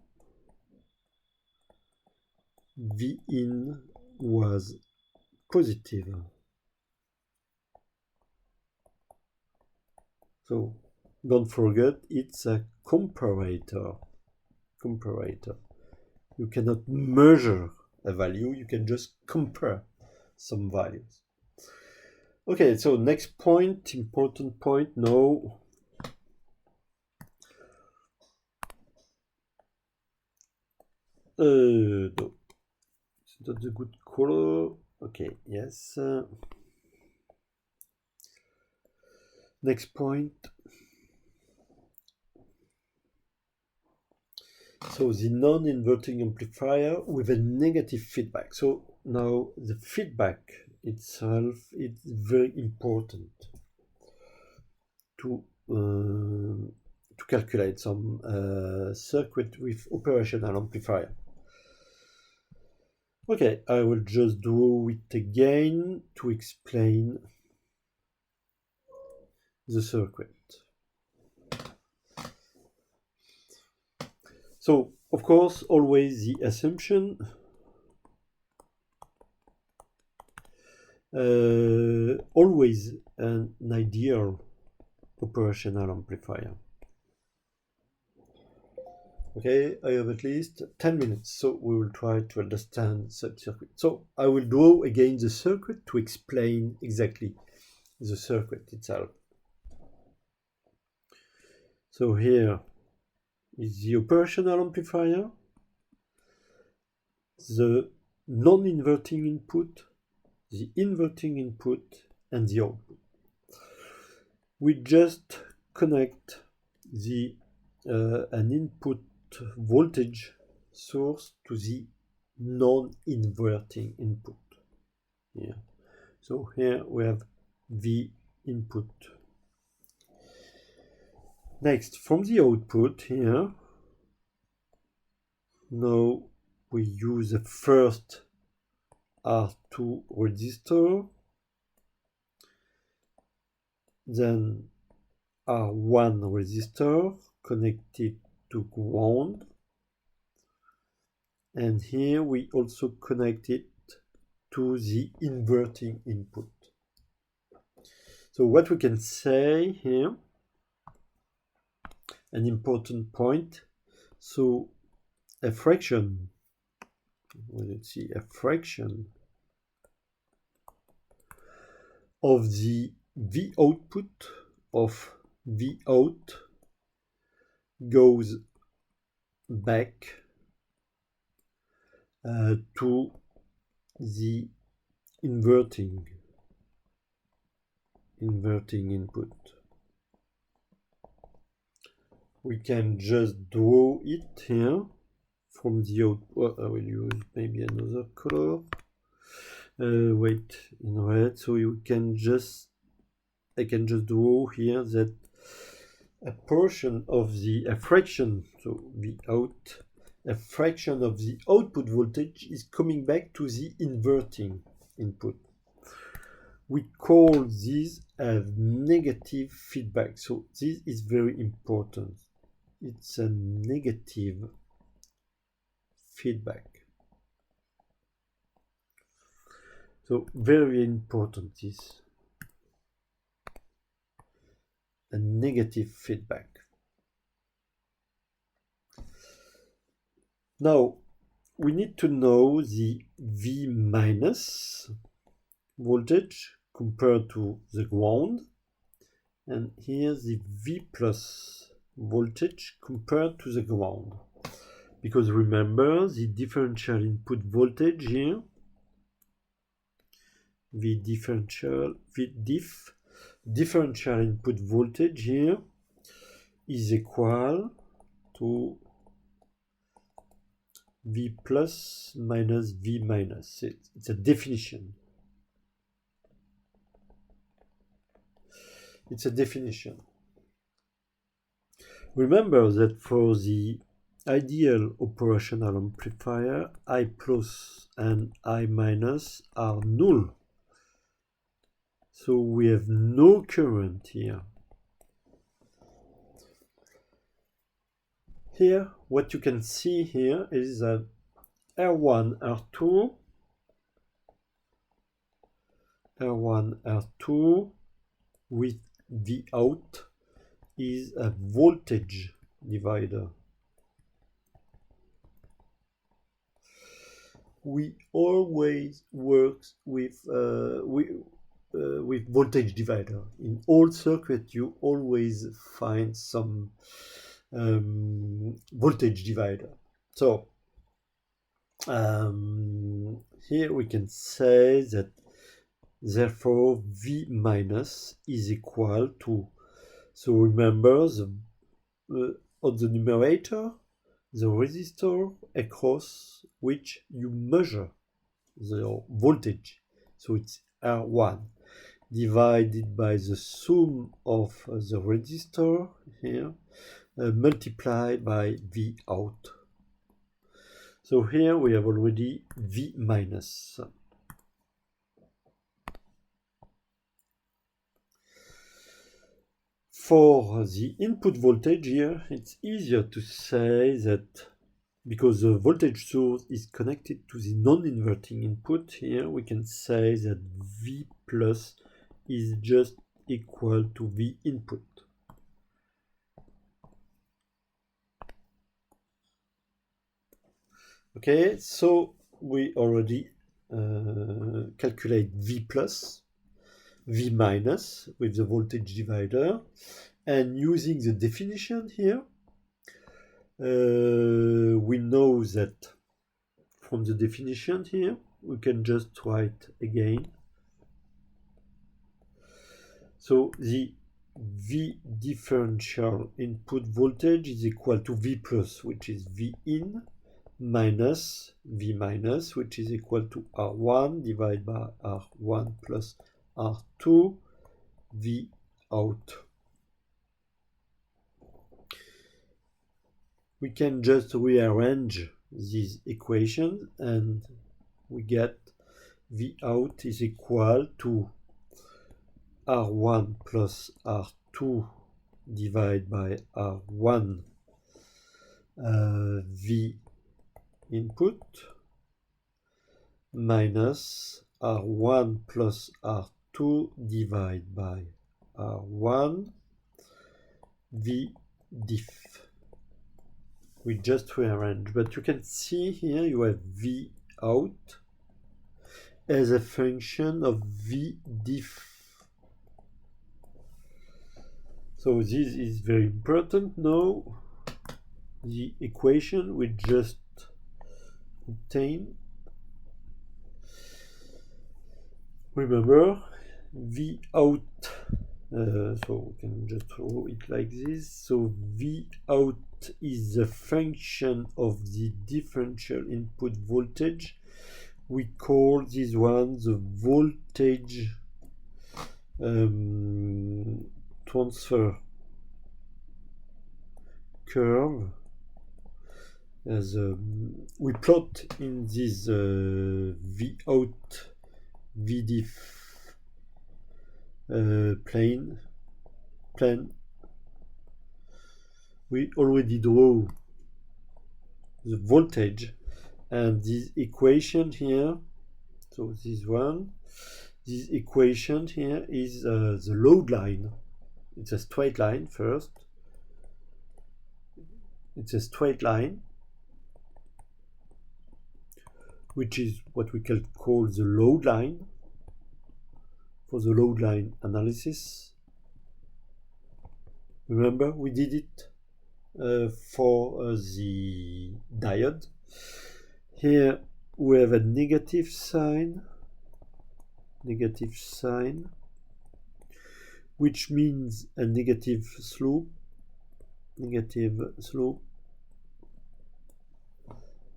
Vin was positive. So don't forget, it's a comparator. You cannot measure a value, you can just compare some values. Okay, so next point, important point, no. No, it's not the good color. Okay, yes. Next point. So the non-inverting amplifier with a negative feedback. So now the feedback itself is very important to calculate some circuit with operational amplifier. Okay, I will just do it again to explain the circuit. So, of course, always the assumption always an ideal operational amplifier. Okay, I have at least 10 minutes, so we will try to understand such circuit. So I will draw again the circuit to explain exactly the circuit itself. So here is the operational amplifier, the non-inverting input, the inverting input, and the output. We just connect the an input voltage source to the non-inverting input. Here. So here we have the input. Next, from the output here, now we use the first R2 resistor, then R1 resistor connected to ground, and here we also connect it to the inverting input. So what we can say here, an important point, so a fraction, let's see, a fraction of the V output of V out goes back to the inverting input. We can just draw it here from the output. I will use maybe another color. Wait, in red. So you can just, I can just draw here that a portion of the, a fraction, so V out, a fraction of the output voltage is coming back to the inverting input. We call this a negative feedback. So this is very important. It's a negative feedback. So very important, this a negative feedback. Now we need to know the V minus voltage compared to the ground, and here the V plus voltage compared to the ground. Because remember, the differential input voltage here, differential input voltage here is equal to V plus minus V minus. It's a definition. It's a definition. Remember that for the ideal operational amplifier, I plus and I minus are null. So we have no current here. Here, what you can see here is that R1, R2 with the out is a voltage divider. We always work with voltage divider. In all circuits, you always find some voltage divider. So here we can say that therefore V minus is equal to, so remember on the numerator, the resistor across which you measure the voltage. So it's R1 divided by the sum of the resistor here, multiplied by V out. So here we have already V minus. For the input voltage here, it's easier to say that because the voltage source is connected to the non-inverting input here, we can say that V plus is just equal to V input. Okay, so we already calculate V plus, V minus with the voltage divider, and using the definition here, we know that from the definition here, we can just write again. So the V differential input voltage is equal to V plus, which is V in, minus V minus, which is equal to R1 divided by R1 plus R2 V out. We can just rearrange these equations and we get V out is equal to R1 plus R2 divided by R1 V input minus R1 plus R2 divided by R1 V diff. We just rearrange, but you can see here you have V out as a function of V diff. So this is very important now. The equation we just obtained. Remember, V out, so we can just draw it like this. So V out is the function of the differential input voltage. We call this one the voltage transfer curve. As we plot in this V out V diff plane, we already draw the voltage and this equation here. So this equation here is the load line. It's a straight line first. It's a straight line, which is what we can call the load line. for the load line analysis. Remember, we did it for the diode. Here we have a negative sign, which means a negative slope,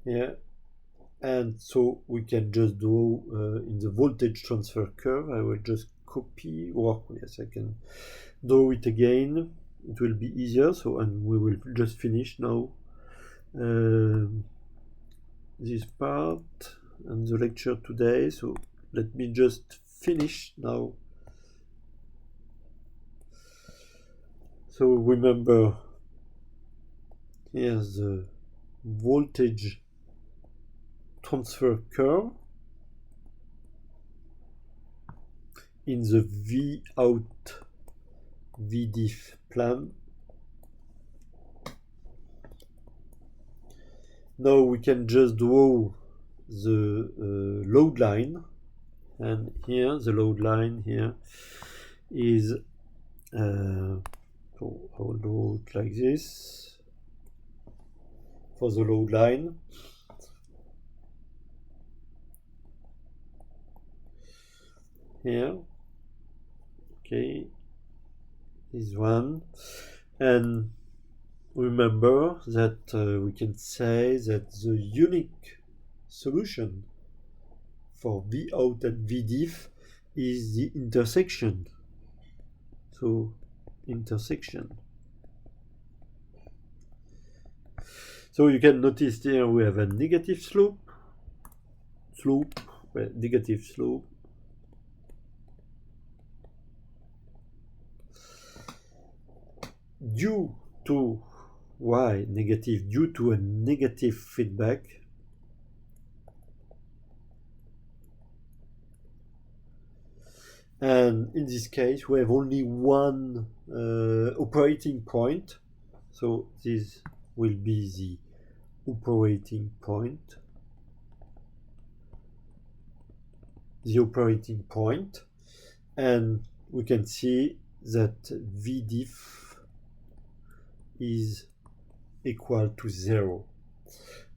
here. And so we can just do in the voltage transfer curve. I will just copy, or yes, I can do it again. It will be easier. So, and we will just finish now this part and the lecture today. So let me just finish now. So remember, here's the voltage transfer curve in the V out VDIF plan. Now we can just draw the load line, and here the load line here is so I will draw it like this for the load line. Here, okay, this one, and remember that we can say that the unique solution for V out and VDIF is the intersection. So intersection. So you can notice here we have a negative slope, negative slope. Due to why negative? Due to a negative feedback. And in this case, we have only one operating point. So this will be the operating point. And we can see that VDIF is equal to 0.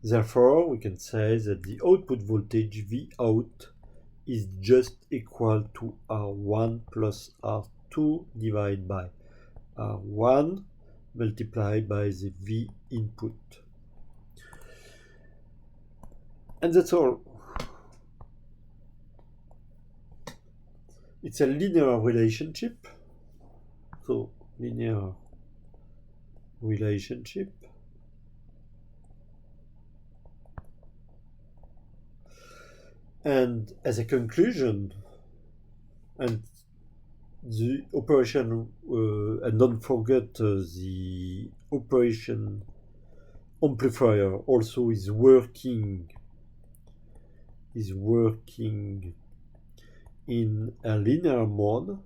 Therefore, we can say that the output voltage V out is just equal to R1 plus R2 divided by R1 multiplied by the V input. And that's all. It's a linear relationship. So, linear relationship. And as a conclusion, and the operation, and don't forget the operation amplifier also is working in a linear mode.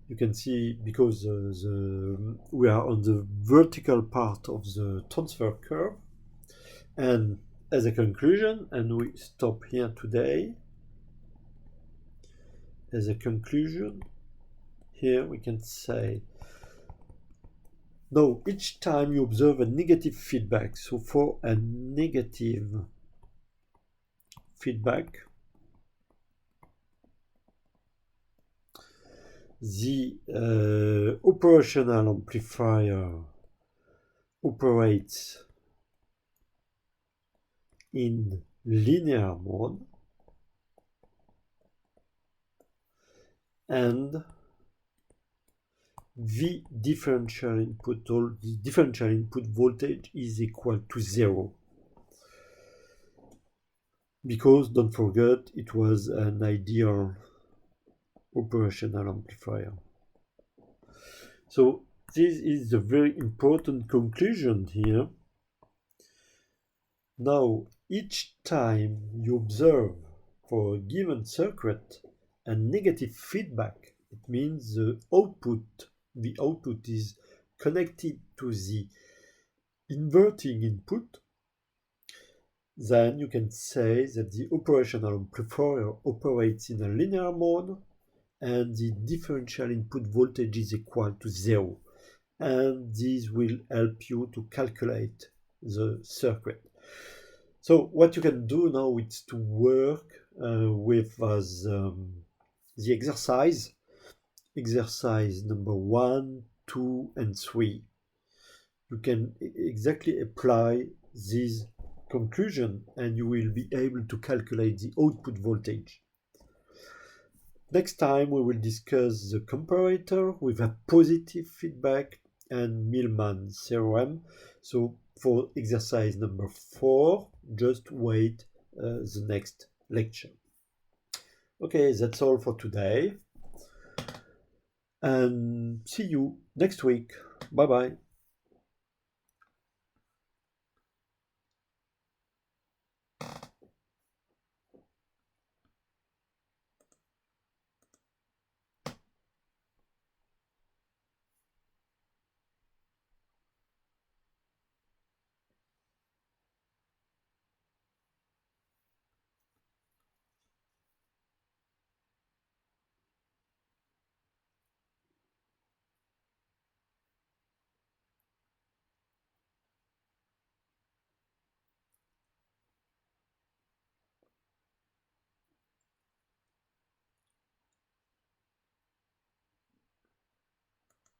You can see because we are on the vertical part of the transfer curve. And as a conclusion, and we stop here today, as a conclusion, here we can say, now each time you observe a negative feedback, so for a negative feedback, the operational amplifier operates in linear mode, and the differential input voltage is equal to 0. Because, don't forget, it was an ideal operational amplifier. So this is the very important conclusion here. Now, each time you observe for a given circuit a negative feedback, it means the output is connected to the inverting input. Then you can say that the operational amplifier operates in a linear mode and the differential input voltage is equal to 0. And this will help you to calculate the circuit. So what you can do now is to work with the exercise number 1, 2, and 3. You can exactly apply this conclusion and you will be able to calculate the output voltage. Next time we will discuss the comparator with a positive feedback and Millman theorem. So for exercise number 4, just wait the next lecture. Okay, that's all for today. And see you next week. Bye-bye.